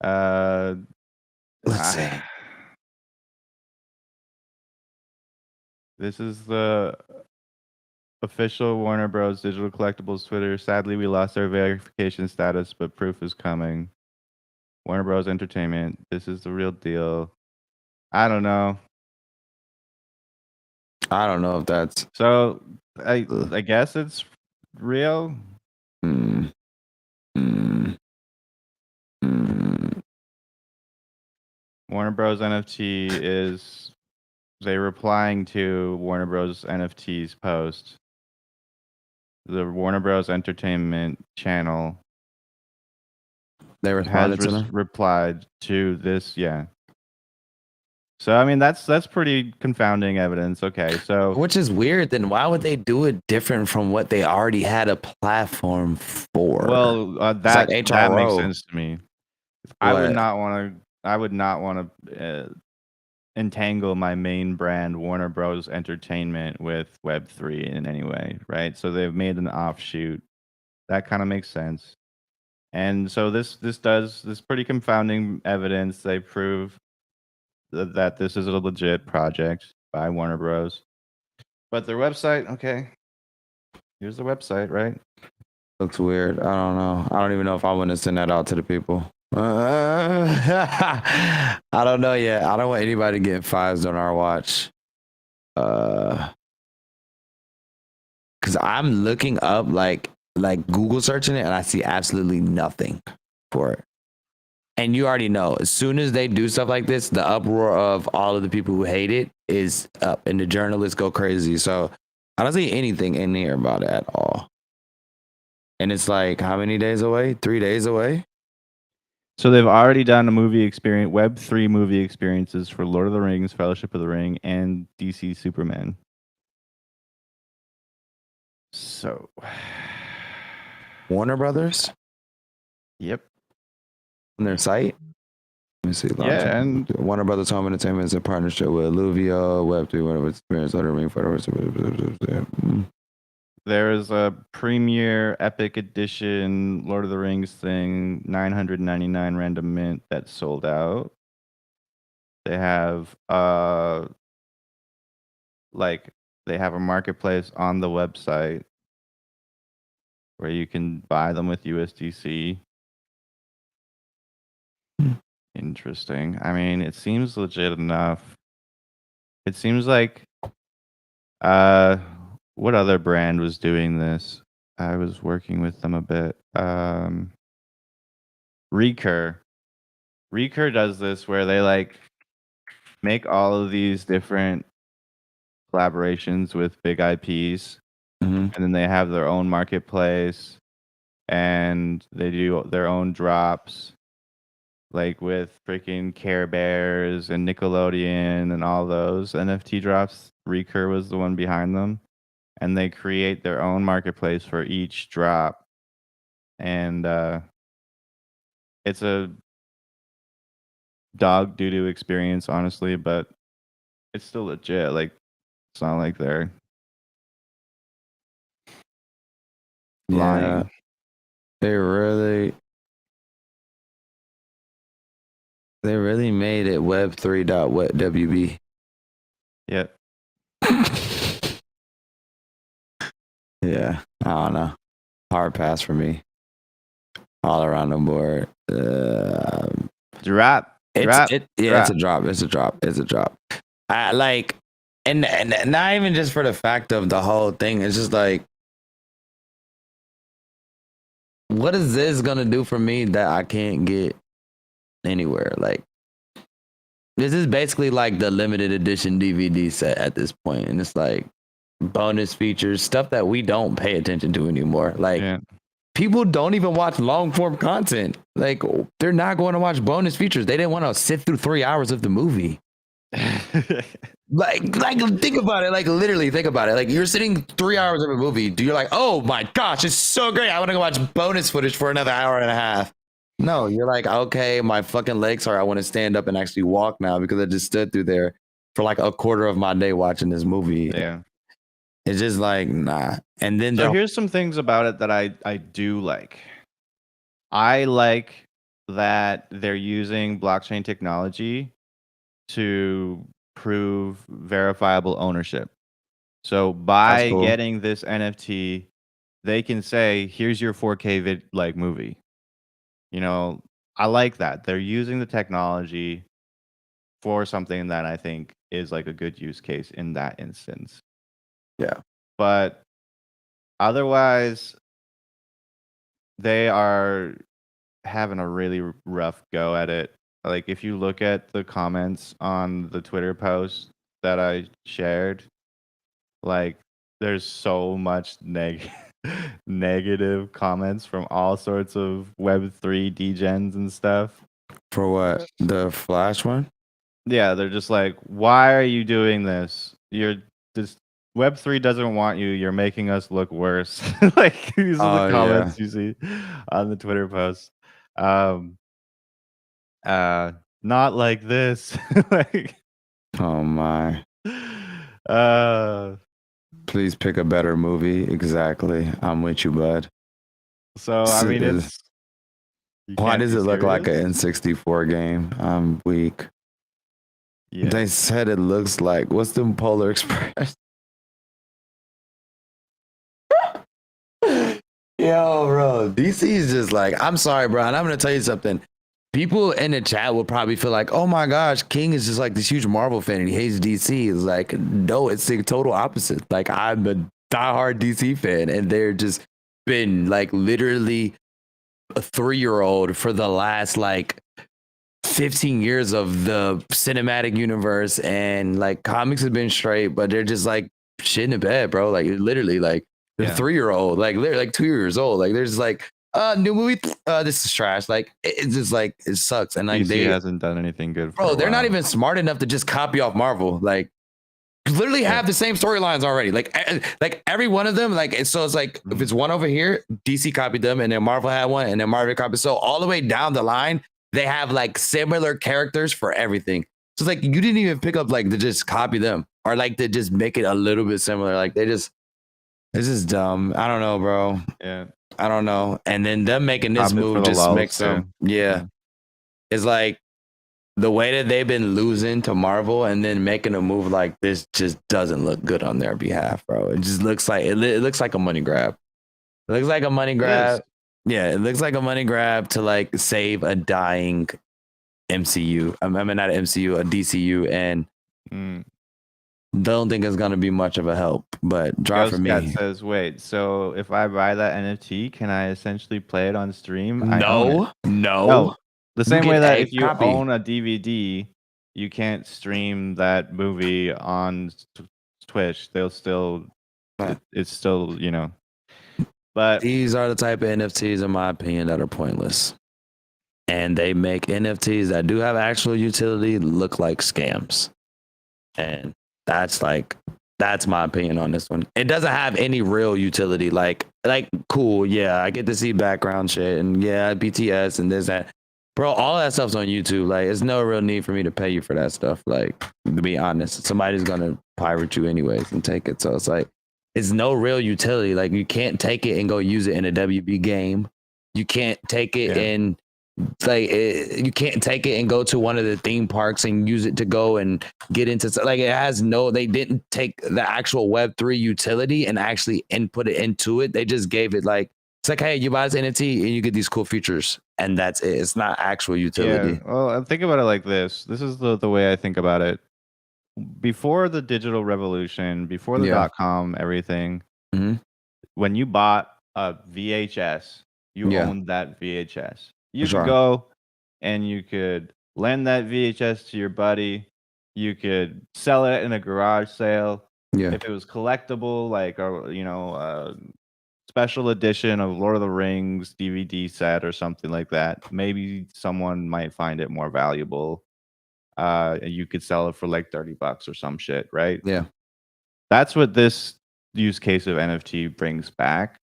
let's see. This is the official Warner Bros. Digital Collectibles Twitter. Sadly, we lost our verification status, but proof is coming. Warner Bros. Entertainment. This is the real deal. I don't know. I don't know if that's. So I guess it's real. Mm, mm, mm. Warner Bros. NFT is they replying to Warner Bros. NFT's post. The Warner Bros. Entertainment channel They responded has to them. replied to this. Yeah. So I mean that's pretty confounding evidence. Okay, so Which is weird. Then why would they do it different from what they already had a platform for? well that like that makes HRO. sense to me. I What? would not want to entangle my main brand Warner Bros. Entertainment with Web3 in any way, right? So they've made an offshoot. That kind of makes sense. And so this pretty confounding evidence. They prove that this is a legit project by Warner Bros. But their website, okay. Here's the website, right? Looks weird. I don't know. I don't even know if I want to send that out to the people. I don't know yet. I don't want anybody getting fives on our watch. Because I'm looking up like Google searching it, and I see absolutely nothing for it. And you already know, as soon as they do stuff like this, the uproar of all of the people who hate it is up, and the journalists go crazy. So I don't see anything in here about it at all. And it's like, how many days away? 3 days away? So they've already done a movie experience, Web3 movie experiences for Lord of the Rings, Fellowship of the Ring, and DC Superman. So, Warner Brothers yep. on their site. Let me see. Yeah, and Warner Brothers Home Entertainment is in partnership with Alluvio, Web3, whatever experience, Lord of the Ring, there is a premiere epic edition Lord of the Rings thing, 999 random mint that sold out. They have like They have a marketplace on the website where you can buy them with USDC. Interesting. I mean, it seems legit enough. It seems like what other brand was doing this? I was working with them a bit. Recur. Recur does this where they like make all of these different collaborations with big IPs, Mm-hmm. and then they have their own marketplace, and they do their own drops, like with freaking Care Bears and Nickelodeon and all those NFT drops. Recur was the one behind them, and they create their own marketplace for each drop, and it's a dog doo-doo experience, honestly, but it's still legit. Like, it's not like they're lying. Yeah, they really made it Web3.WB. Yeah. Yeah, I don't know. Hard pass for me. All around the board. Drop. It's a drop. It's a drop. I like, and not even just for the fact of the whole thing. It's just like, what is this gonna do for me that I can't get anywhere? Like, this is basically like the limited edition DVD set at this point, and it's like bonus features, stuff that we don't pay attention to anymore. Like, people don't even watch long form content. Like, they're not going to watch bonus features. They didn't want to sit through 3 hours of the movie. like think about it. Like, literally think about it. Like, you're sitting 3 hours of a movie. You're like, oh my gosh, it's so great. I want to go watch bonus footage for another hour and a half. No, you're like, okay, my fucking legs are. I want to stand up and actually walk now because I just stood through there for like a quarter of my day watching this movie. Yeah. It's just like, nah. And then so here's some things about it that I do like. I like that they're using blockchain technology to prove verifiable ownership. So by getting this NFT, they can say, here's your 4K movie. You know, I like that. They're using the technology for something that I think is like a good use case in that instance. Yeah. But otherwise, they are having a really rough go at it. Like, if you look at the comments on the Twitter post that I shared, like, there's so much negative comments from all sorts of Web3 degens and stuff. For what? The Flash one? Yeah, they're just like, why are you doing this? Web3 doesn't want you. You're making us look worse. Like, these are the comments you see on the Twitter post. Not like this. Like, oh my. Please pick a better movie. Exactly. I'm with you, bud. So I mean, why does it look like an N64 game? I'm weak. Yeah. They said it looks like, what's the Polar Express? Yo, bro, DC is just like, I'm sorry, bro, and I'm gonna tell you something. People in the chat will probably feel like, oh my gosh, King is just like this huge Marvel fan and he hates DC. It's like, no, it's the total opposite. Like, I'm a diehard DC fan, and they're just been like literally a 3-year-old for the last like 15 years of the cinematic universe, and like comics have been straight, but they're just like shit in the bed, bro. Like, literally, like they're 3-year-old, like they're like 2 years old. Like, there's like, new movie, this is trash. Like, it's just like, it sucks. And like, DC hasn't done anything good. Bro, they're not even smart enough to just copy off Marvel. Like, literally have the same storylines already. Like every one of them. Like, so it's like, if it's one over here, DC copied them, and then Marvel had one, and then Marvel copied. So all the way down the line, they have like similar characters for everything. So it's like, you didn't even pick up like to just copy them, or like to just make it a little bit similar. Like, it's just dumb. I don't know, bro. Yeah. I don't know. And then them making this move just makes them, it's like, the way that they've been losing to Marvel and then making a move like this just doesn't look good on their behalf, bro. It just looks like it looks like a money grab. It looks like a money grab. Yeah, it looks like a money grab to like save a dying MCU. I mean, not an MCU, a DCU, and don't think it's gonna be much of a help. But draw for me. Says, wait, so if I buy that NFT, can I essentially play it on stream? I own it. No. The same way that if you own a DVD, you can't stream that movie on Twitch. They'll still, it's still, you know. But these are the type of NFTs, in my opinion, that are pointless. And they make NFTs that do have actual utility look like scams. And that's my opinion on this one. It doesn't have any real utility. Like cool, yeah, I get to see background shit and yeah, BTS and this, that. Bro, all that stuff's on YouTube. Like, it's no real need for me to pay you for that stuff. Like, to be honest, somebody's gonna pirate you anyways and take it. So it's like, it's no real utility. Like, you can't take it and go use it in a WB game. You can't take it in, like, you can't take it and go to one of the theme parks and use it to go and get into, like, it has no, they didn't take the actual Web3 utility and actually input it into it. They just gave it like, it's like, hey, you buy this NFT and you get these cool features, and that's it. It's not actual utility. Yeah, well, think about it like this. This is the way I think about it. Before the digital revolution, before the .com everything, when you bought a VHS, you owned that VHS. You could go and you could lend that VHS to your buddy. You could sell it in a garage sale. Yeah. If it was collectible, like special edition of Lord of the Rings DVD set or something like that, maybe someone might find it more valuable. You could sell it for like $30 or some shit, right? Yeah. That's what this use case of NFT brings back.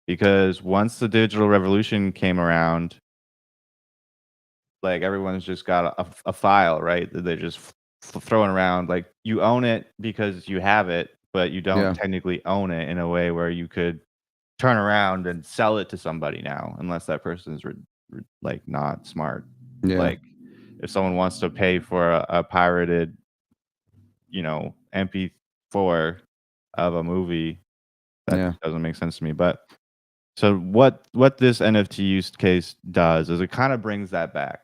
Because once the digital revolution came around, like everyone's just got a file, right? That they're just throwing around. Like, you own it because you have it, but you don't technically own it in a way where you could turn around and sell it to somebody now, unless that person's like not smart. Yeah. Like, if someone wants to pay for a pirated, MP4 of a movie, that doesn't make sense to me. But so what this NFT use case does is it kind of brings that back.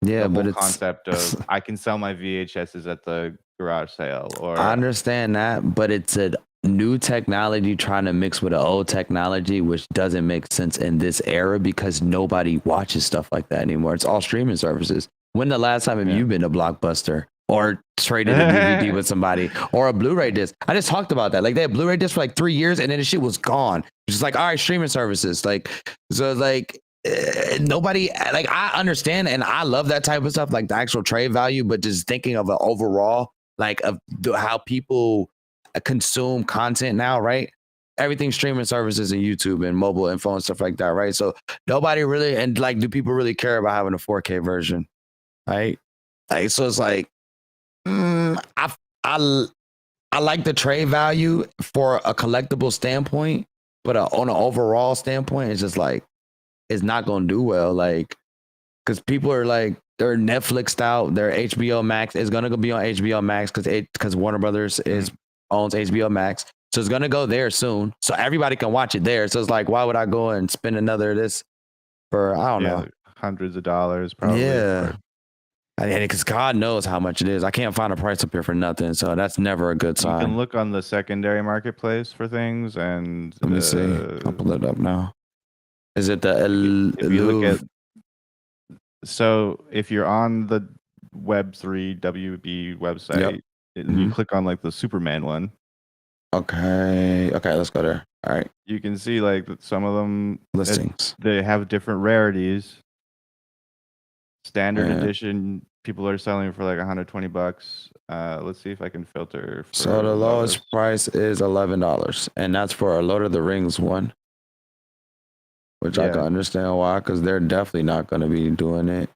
Yeah, but it's concept of I can sell my VHSs at the garage sale. Or I understand that, but it's a new technology trying to mix with an old technology, which doesn't make sense in this era because nobody watches stuff like that anymore. It's all streaming services. When the last time have you been to Blockbuster or traded a DVD with somebody or a Blu-ray disc? I just talked about that. Like, they had Blu-ray discs for like 3 years and then the shit was gone. It's just like, all right, streaming services. Like, so like, nobody, like, I understand and I love that type of stuff, like the actual trade value, but just thinking of an overall, like, of how people consume content now, right? Everything streaming services and YouTube and mobile and phone stuff like that, right? So nobody really, and like, do people really care about having a 4K version, right? Like, so it's like, I like the trade value for a collectible standpoint, but on an overall standpoint, it's just like, it's not going to do well. Like, because people are like, they're Netflixed out, their HBO Max is going to be on HBO Max because Warner Brothers owns HBO Max. So it's going to go there soon. So everybody can watch it there. So it's like, why would I go and spend another this for, I don't know, hundreds of dollars probably. Yeah. Because God knows how much it is. I can't find a price up here for nothing. So that's never a good sign. You can look on the secondary marketplace for things. And let me see. I'll pull it up now. Is it the if you look at, so if you're on the Web3 WB website, you click on like the Superman one. Okay, let's go there. All right. You can see like some of them listings. They have different rarities. Standard edition, people are selling for like $120. Let's see if I can filter. So the lowest price is $11, and that's for a Lord of the Rings one. Which I can understand why, because they're definitely not going to be doing it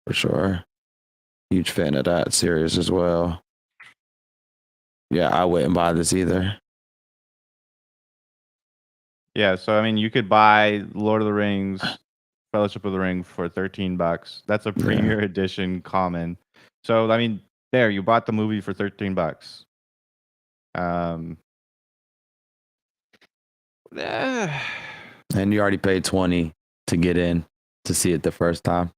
for sure. Huge fan of that series as well. Yeah, I wouldn't buy this either. Yeah, so I mean, you could buy Lord of the Rings Fellowship of the Ring for $13. That's a Premier Edition common. So I mean, there you bought the movie for $13. And you already paid 20 to get in to see it the first time.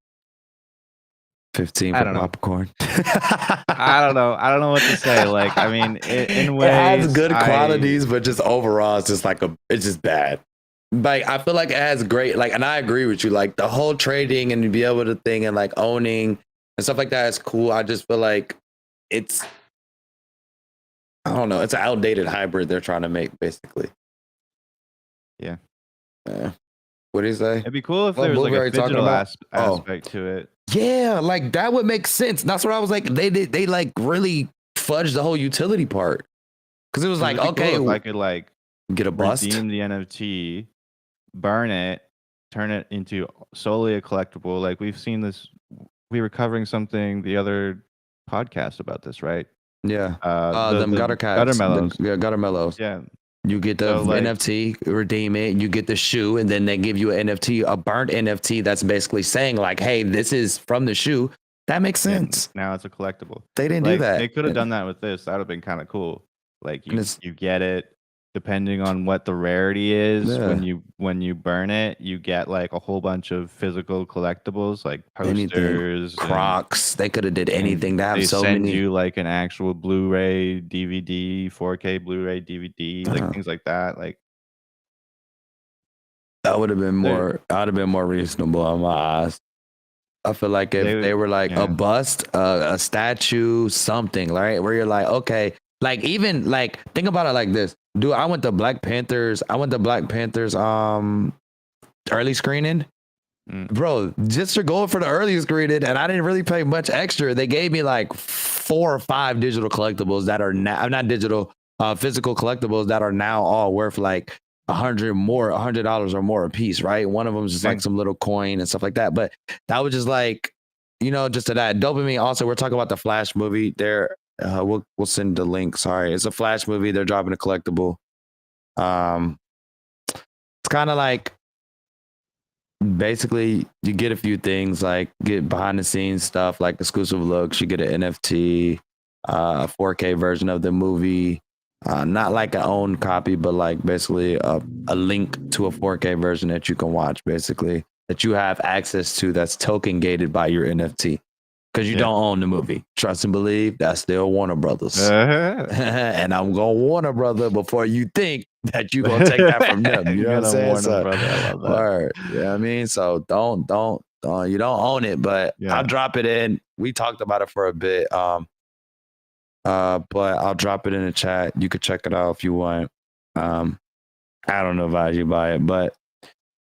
15 I for don't know. popcorn. I don't know. I don't know what to say. Like, I mean, in ways, it has good qualities, but just overall, it's just like it's just bad. Like, I feel like it has great, like, and I agree with you. Like, the whole trading and be able to think and like owning and stuff like that is cool. I just feel like it's, I don't know, it's an outdated hybrid they're trying to make, basically. Yeah. What do you say? It'd be cool if there was like a digital aspect to it. Yeah, like that would make sense. That's what I was like. They like really fudged the whole utility part because it was like, okay, cool if I could like get a bust, redeem the NFT, burn it, turn it into solely a collectible. Like we've seen this. We were covering something the other podcast about this, right? Yeah. The gutter cats, gutter mellows. Gutter mellows. Yeah. You get the NFT, redeem it, you get the shoe, and then they give you an NFT, a burnt NFT that's basically saying like, hey, this is from the shoe. That makes sense. Yeah, now it's a collectible. They didn't do that. They could have done that with this. That would have been kind of cool. Like you get it depending on what the rarity is. When you burn it, you get like a whole bunch of physical collectibles like posters, Crocs. They could have did anything to have so many. They send you like an actual Blu-ray DVD, 4K Blu-ray DVD, like things like that. Like that would have been more. I'd have been more reasonable in my eyes. I feel like if they were like a bust, a statue, something, right? Where you're like, okay, like even like think about it like this. Dude, I went to Black Panthers early screening. Bro, just for going for the early screening, and I didn't really pay much extra. They gave me like 4 or 5 digital collectibles that are now not digital, physical collectibles that are now all worth like $100 or more a piece, right? One of them is just like some little coin and stuff like that. But that was just like, just to that dopamine. Also, we're talking about the Flash movie there. We'll send the link. Sorry, it's a Flash movie. They're dropping a collectible. It's kind of like basically you get a few things like get behind the scenes stuff like exclusive looks. You get an NFT, 4K version of the movie. Not like an own copy, but like basically a link to a 4K version that you can watch, basically that you have access to. That's token gated by your NFT. Because you don't own the movie. Trust and believe, that's still Warner Brothers. And I'm going to Warner Brother before you think that you're going to take that from them. You know what I'm saying? So, I love that. You know what I mean? So don't, you don't own it, but I'll drop it in. We talked about it for a bit. But I'll drop it in the chat. You could check it out if you want. I don't advise you buy it, but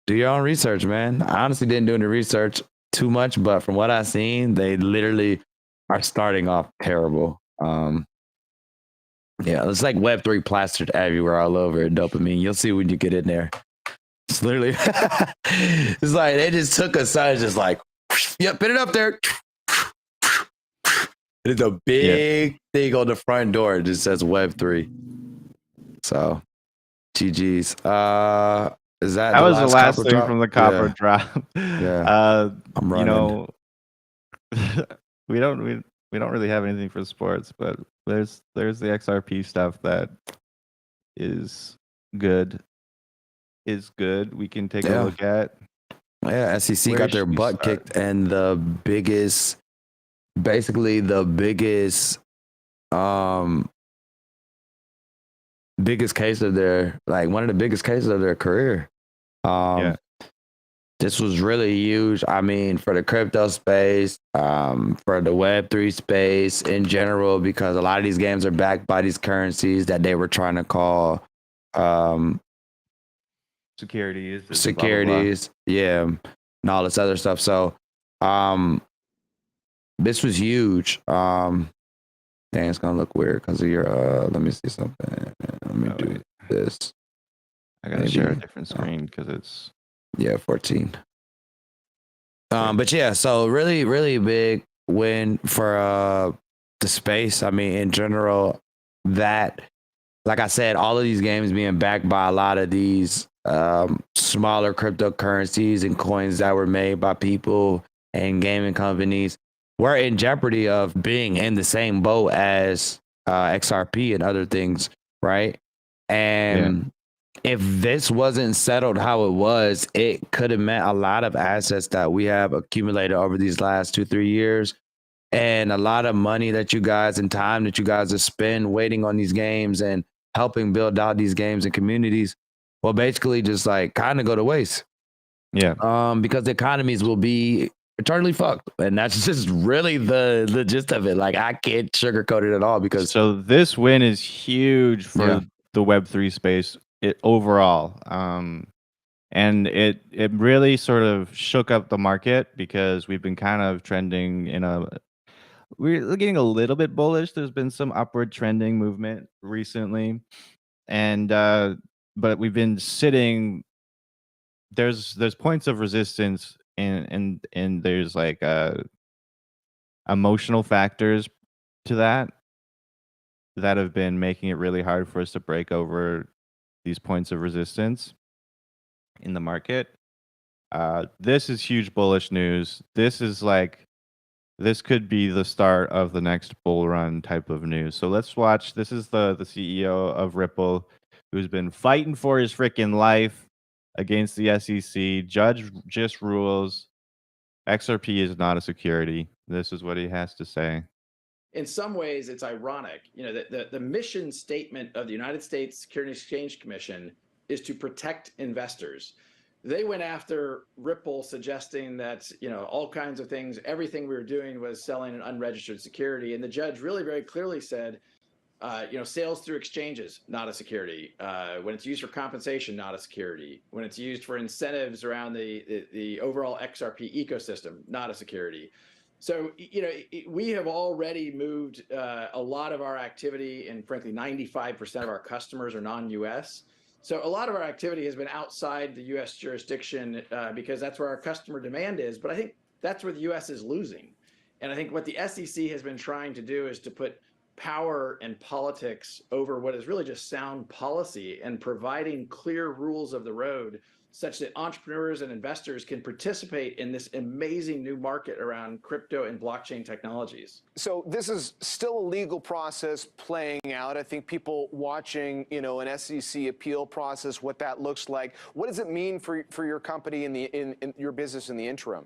do your own research, man. I honestly didn't do any research too much, but from what I've seen, they literally are starting off terrible. It's like Web3 plastered everywhere, all over dopamine. You'll see when you get in there. It's literally, it's like they just took a sign, just like, yep, put it up there. It's a big thing on the front door. It just says Web3. So, GG's. Is that was the last thing drop? from the copper drop? Yeah. I'm running. We don't really have anything for sports, but there's the XRP stuff that is good. We can take a look at. Yeah, SEC got their butt kicked, and basically the biggest case of their, like one of the biggest cases of their career. This was really huge. I mean, for the crypto space, for the Web3 space in general, because a lot of these games are backed by these currencies that they were trying to call securities, blah, blah, blah. And all this other stuff. So this was huge. Dang, it's gonna look weird because of your let me see something. Let me do this. I gotta share a different screen because it's 14. But yeah, so really, really big win for the space. I mean, in general, that, like I said, all of these games being backed by a lot of these smaller cryptocurrencies and coins that were made by people and gaming companies were in jeopardy of being in the same boat as XRP and other things, right? And if this wasn't settled how it was, it could have meant a lot of assets that we have accumulated over these last 2-3 years, and a lot of money that you guys and time that you guys have spent waiting on these games and helping build out these games and communities will basically just like kind of go to waste. Yeah. Because the economies will be eternally fucked. And that's just really the gist of it. Like, I can't sugarcoat it at all because So this win is huge for the Web3 space overall. And it really sort of shook up the market because we've been kind of trending we're getting a little bit bullish. There's been some upward trending movement recently. And but we've been sitting, there's points of resistance and there's like emotional factors to that have been making it really hard for us to break over these points of resistance in the market. This is huge bullish news. This could be the start of the next bull run type of news. So let's watch. This is the CEO of Ripple, who's been fighting for his freaking life against the SEC. Judge just rules XRP is not a security. This is what he has to say. In some ways, it's ironic. The mission statement of the United States Securities and Exchange Commission is to protect investors. They went after Ripple, suggesting that all kinds of things, everything we were doing was selling an unregistered security, and the judge really very clearly said, sales through exchanges, not a security. When it's used for compensation, not a security. When it's used for incentives around the overall XRP ecosystem, not a security. So, we have already moved a lot of our activity, and frankly, 95% of our customers are non-US. So a lot of our activity has been outside the US jurisdiction because that's where our customer demand is. But I think that's where the US is losing. And I think what the SEC has been trying to do is to put power and politics over what is really just sound policy and providing clear rules of the road such that entrepreneurs and investors can participate in this amazing new market around crypto and blockchain technologies. So this is still a legal process playing out. I think people watching, an SEC appeal process, what that looks like. What does it mean for your company in your business in the interim?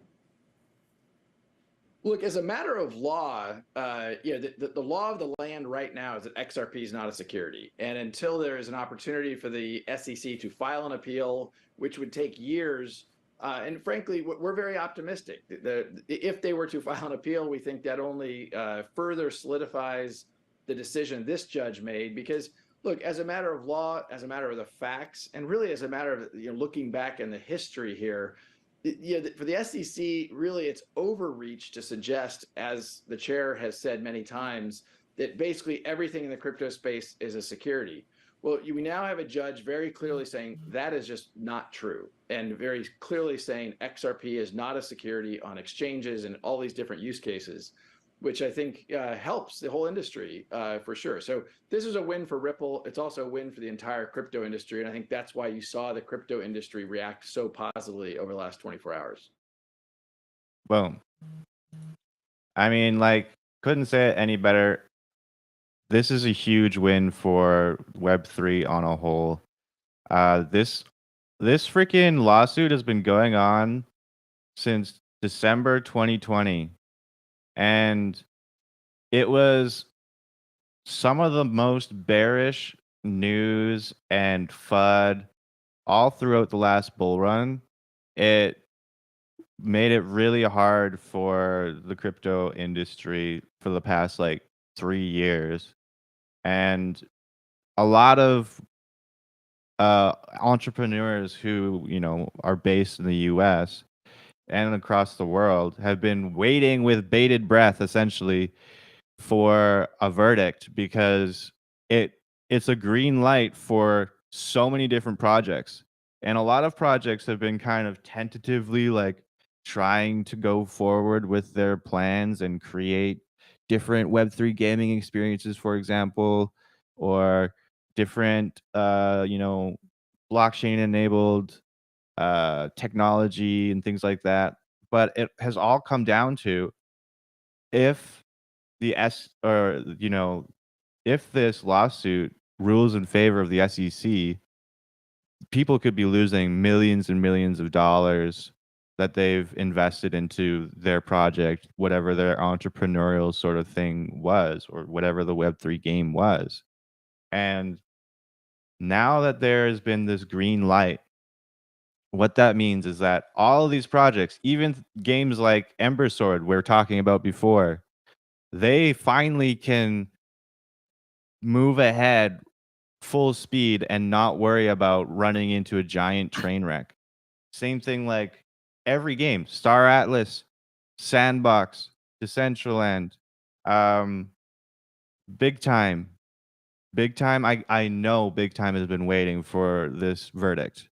Look, as a matter of law, the law of the land right now is that XRP is not a security. And until there is an opportunity for the SEC to file an appeal, which would take years, and frankly, we're very optimistic. If they were to file an appeal, we think that only further solidifies the decision this judge made. Because, look, as a matter of law, as a matter of the facts, and really as a matter of looking back in the history here, for the SEC, really, it's overreach to suggest, as the chair has said many times, that basically everything in the crypto space is a security. Well, we now have a judge very clearly saying that is just not true, and very clearly saying XRP is not a security on exchanges and all these different use cases, which I think helps the whole industry for sure. So this is a win for Ripple. It's also a win for the entire crypto industry. And I think that's why you saw the crypto industry react so positively over the last 24 hours. Boom. I mean, couldn't say it any better. This is a huge win for Web3 on a whole. This freaking lawsuit has been going on since December 2020. And it was some of the most bearish news and FUD all throughout the last bull run. It made it really hard for the crypto industry for the past 3 years. And a lot of entrepreneurs who, are based in the US and across the world have been waiting with bated breath essentially for a verdict, because it's a green light for so many different projects, and a lot of projects have been kind of tentatively trying to go forward with their plans and create different Web3 gaming experiences, for example, or different blockchain enabled technology and things like that. But it has all come down to if the if this lawsuit rules in favor of the SEC, people could be losing millions and millions of dollars that they've invested into their project, whatever their entrepreneurial sort of thing was, or whatever the Web3 game was. And now that there has been this green light, what that means is that all of these projects, even games like Ember Sword, we were talking about before, they finally can move ahead full speed and not worry about running into a giant train wreck. Same thing like every game, Star Atlas, Sandbox, Decentraland, um, Big Time. Big Time, I know Big Time has been waiting for this verdict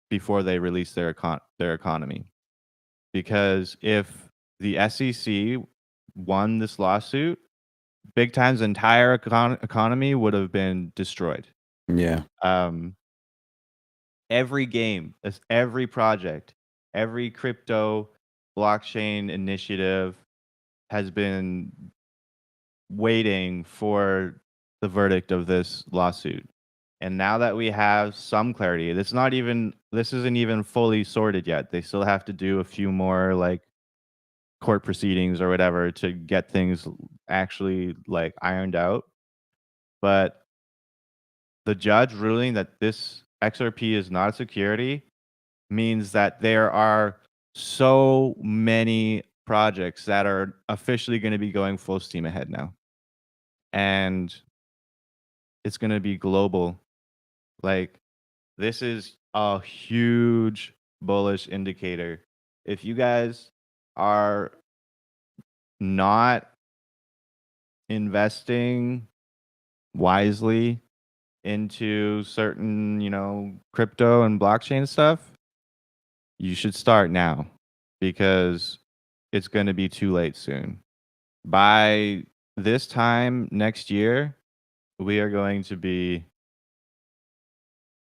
before they release their economy. Because if the SEC won this lawsuit, Big Time's entire economy would have been destroyed. Yeah. Every game, every project, every crypto blockchain initiative has been waiting for the verdict of this lawsuit. And now that we have some clarity, this isn't even fully sorted yet. They still have to do a few more like court proceedings or whatever to get things actually like ironed out. But the judge ruling that this XRP is not a security means that there are so many projects that are officially going to be going full steam ahead now. And it's going to be global. Like, this is a huge bullish indicator. If you guys are not investing wisely into certain, crypto and blockchain stuff, you should start now because it's going to be too late soon. By this time next year, we are going to be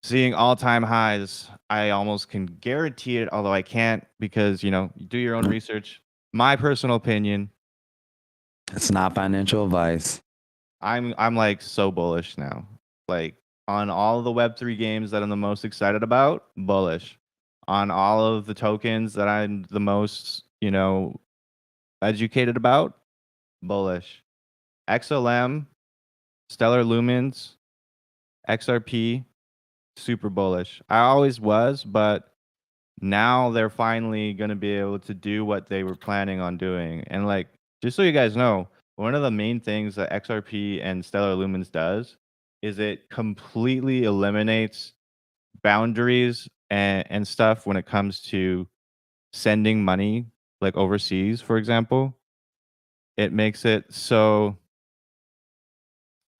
seeing all-time highs. I almost can guarantee it, although I can't because, you do your own research. My personal opinion, It's not financial advice. I'm like so bullish now. Like on all of the Web3 games that I'm the most excited about, bullish. On all of the tokens that I'm the most, educated about, bullish. XLM, Stellar Lumens, XRP, super bullish. I always was, but now they're finally going to be able to do what they were planning on doing. And like, just so you guys know, one of the main things that XRP and Stellar Lumens does is it completely eliminates boundaries and stuff when it comes to sending money, like overseas, for example. It makes it so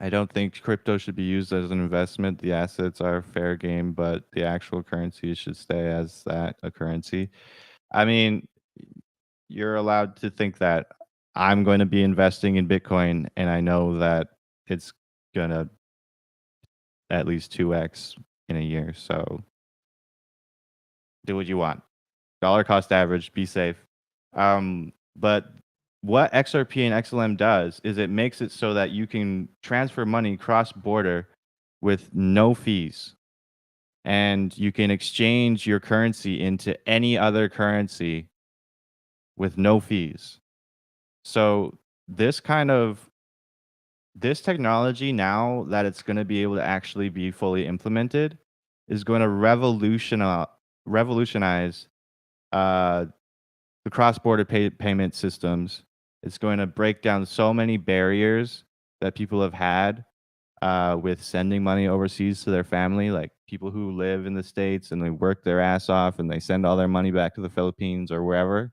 I don't think crypto should be used as an investment. The assets are fair game, but the actual currency should stay as that, a currency. I mean, you're allowed to think that I'm going to be investing in Bitcoin and I know that it's going to at least 2x in a year. So do what you want. Dollar cost average, be safe. But what XRP and XLM does is it makes it so that you can transfer money cross border with no fees. And you can exchange your currency into any other currency with no fees. So this technology, now that it's going to be able to actually be fully implemented, is going to revolutionize the cross-border payment systems. It's going to break down so many barriers that people have had with sending money overseas to their family, like people who live in the States and they work their ass off and they send all their money back to the Philippines or wherever.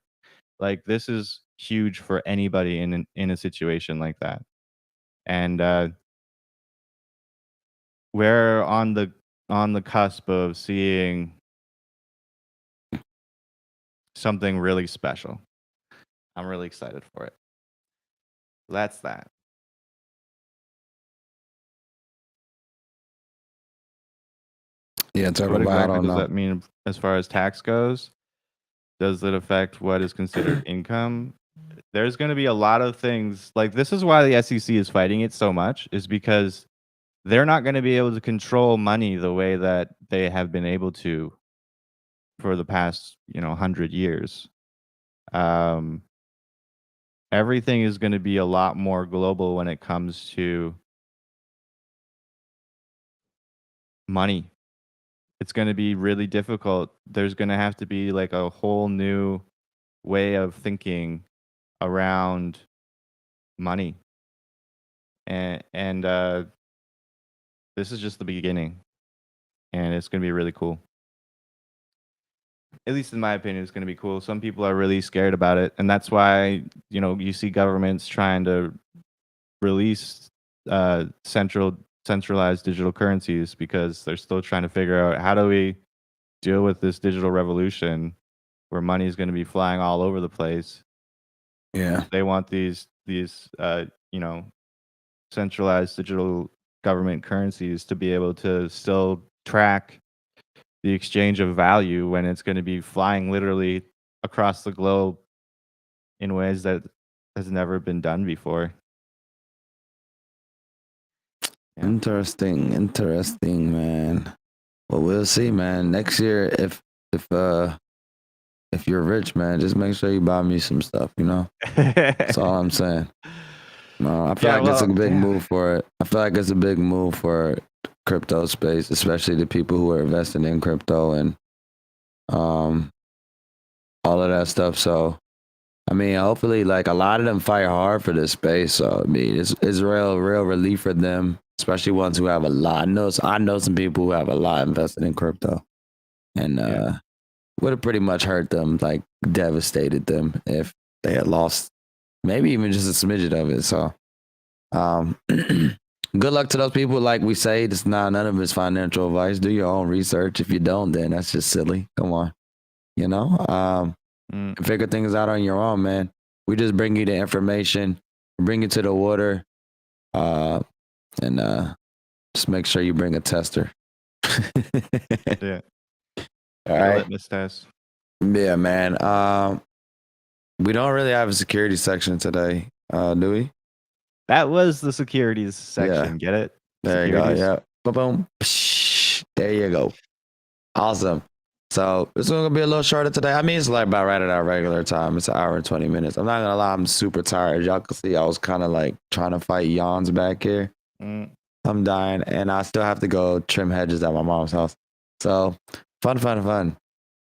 Like, this is huge for anybody in a situation like that. And we're on the cusp of seeing something really special. I'm really excited for it. That's that. Yeah, talk What about. I exactly don't does know. that mean as far as tax goes? Does it affect what is considered income? There's going to be a lot of things. Like, this is why the SEC is fighting it so much, is because they're not going to be able to control money the way that they have been able to for the past 100 years. Um, everything is going to be a lot more global when it comes to money. It's going to be really difficult. There's going to have to be like a whole new way of thinking around money. And this is just the beginning, and it's going to be really cool. At least in my opinion, it's going to be cool. Some people are really scared about it, and that's why you see governments trying to release centralized digital currencies, because they're still trying to figure out, how do we deal with this digital revolution where money is going to be flying all over the place. Yeah. They want these centralized digital government currencies to be able to still track the exchange of value when it's going to be flying literally across the globe in ways that has never been done before. Yeah. Interesting, man. Well, we'll see, man. Next year, if you're rich, man, just make sure you buy me some stuff. That's all I'm saying. No, I feel like it's a big move for it. I feel like it's a big move for crypto space, especially the people who are investing in crypto and all of that stuff. So, I mean, hopefully, like, a lot of them fight hard for this space. So, I mean, it's real relief for them, especially ones who have a lot. I know some people who have a lot invested in crypto, and would have pretty much hurt them, like devastated them if they had lost maybe even just a smidget of it. So, good luck to those people. Like we say, none of it's financial advice. Do your own research. If you don't, then that's just silly. Come on, figure things out on your own, man. We just bring you the information, bring you to the water, and just make sure you bring a tester. Yeah. All right. Litmus test. Yeah, man. We don't really have a security section today, do we? That was the securities section. Yeah. Get it? There Securities. you go. Yeah. Boom, boom. Psh, there you go. Awesome. So this one's gonna be a little shorter today. I mean, it's like about right at our regular time. It's an hour and 20 minutes. I'm not gonna lie, I'm super tired. Y'all can see I was kind of like trying to fight yawns back here. I'm dying, and I still have to go trim hedges at my mom's house. So fun.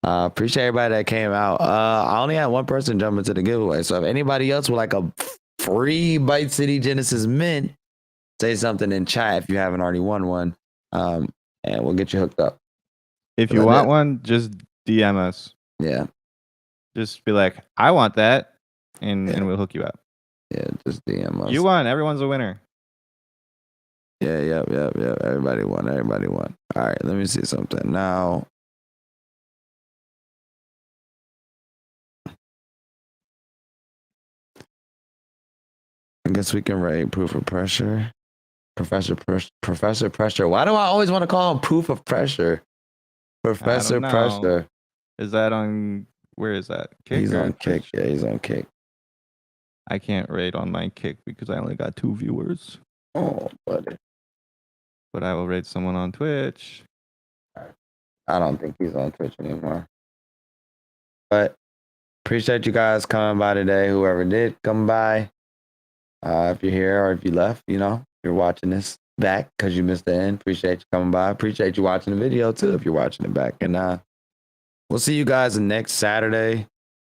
Appreciate everybody that came out. I only had one person jump into the giveaway. So if anybody else would like a free Byte City Genesis Mint, say something in chat if you haven't already won one, and we'll get you hooked up. If you want one, just DM us. Yeah. Just be like, I want that, and we'll hook you up. Yeah, just DM us. You won. Everyone's a winner. Yeah. Everybody won. All right, let me see something now. I guess we can rate Proof of Pressure. Professor Pressure. Why do I always want to call him Proof of Pressure? Professor Pressure. Is that on, where is that? Kick, he's on Kick. Yeah, he's on Kick. I can't rate on my Kick because I only got 2 viewers. Oh, buddy. But I will rate someone on Twitch. I don't think he's on Twitch anymore. But appreciate you guys coming by today. Whoever did come by. If you're here or if you left, you're watching this back because you missed the end. Appreciate you coming by. Appreciate you watching the video too if you're watching it back. And we'll see you guys next Saturday.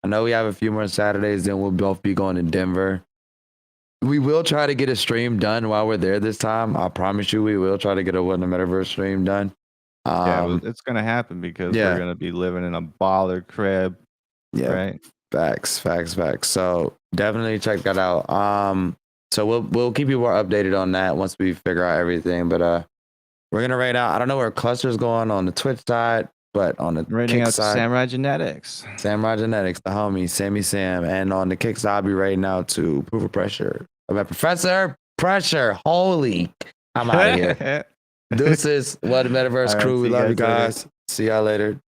I know we have a few more Saturdays, then we'll both be going to Denver. We will try to get a stream done while we're there this time. I promise you we will try to get a What in the Metaverse stream done. It's going to happen because we're going to be living in a baller crib. Yeah. Right? Facts. So definitely check that out. So we'll keep you more updated on that once we figure out everything. But we're gonna rate out. I don't know where cluster's going on the Twitch side, but on the rating Kick out side, Samurai Genetics, the homie Sammy Sam, and on the Kick side, I'll be rating out to Proof of Pressure. I'm at Professor Pressure. Holy, I'm out of here. Deuces. What the Metaverse All right, crew. We see you love you guys later. guys. See y'all later.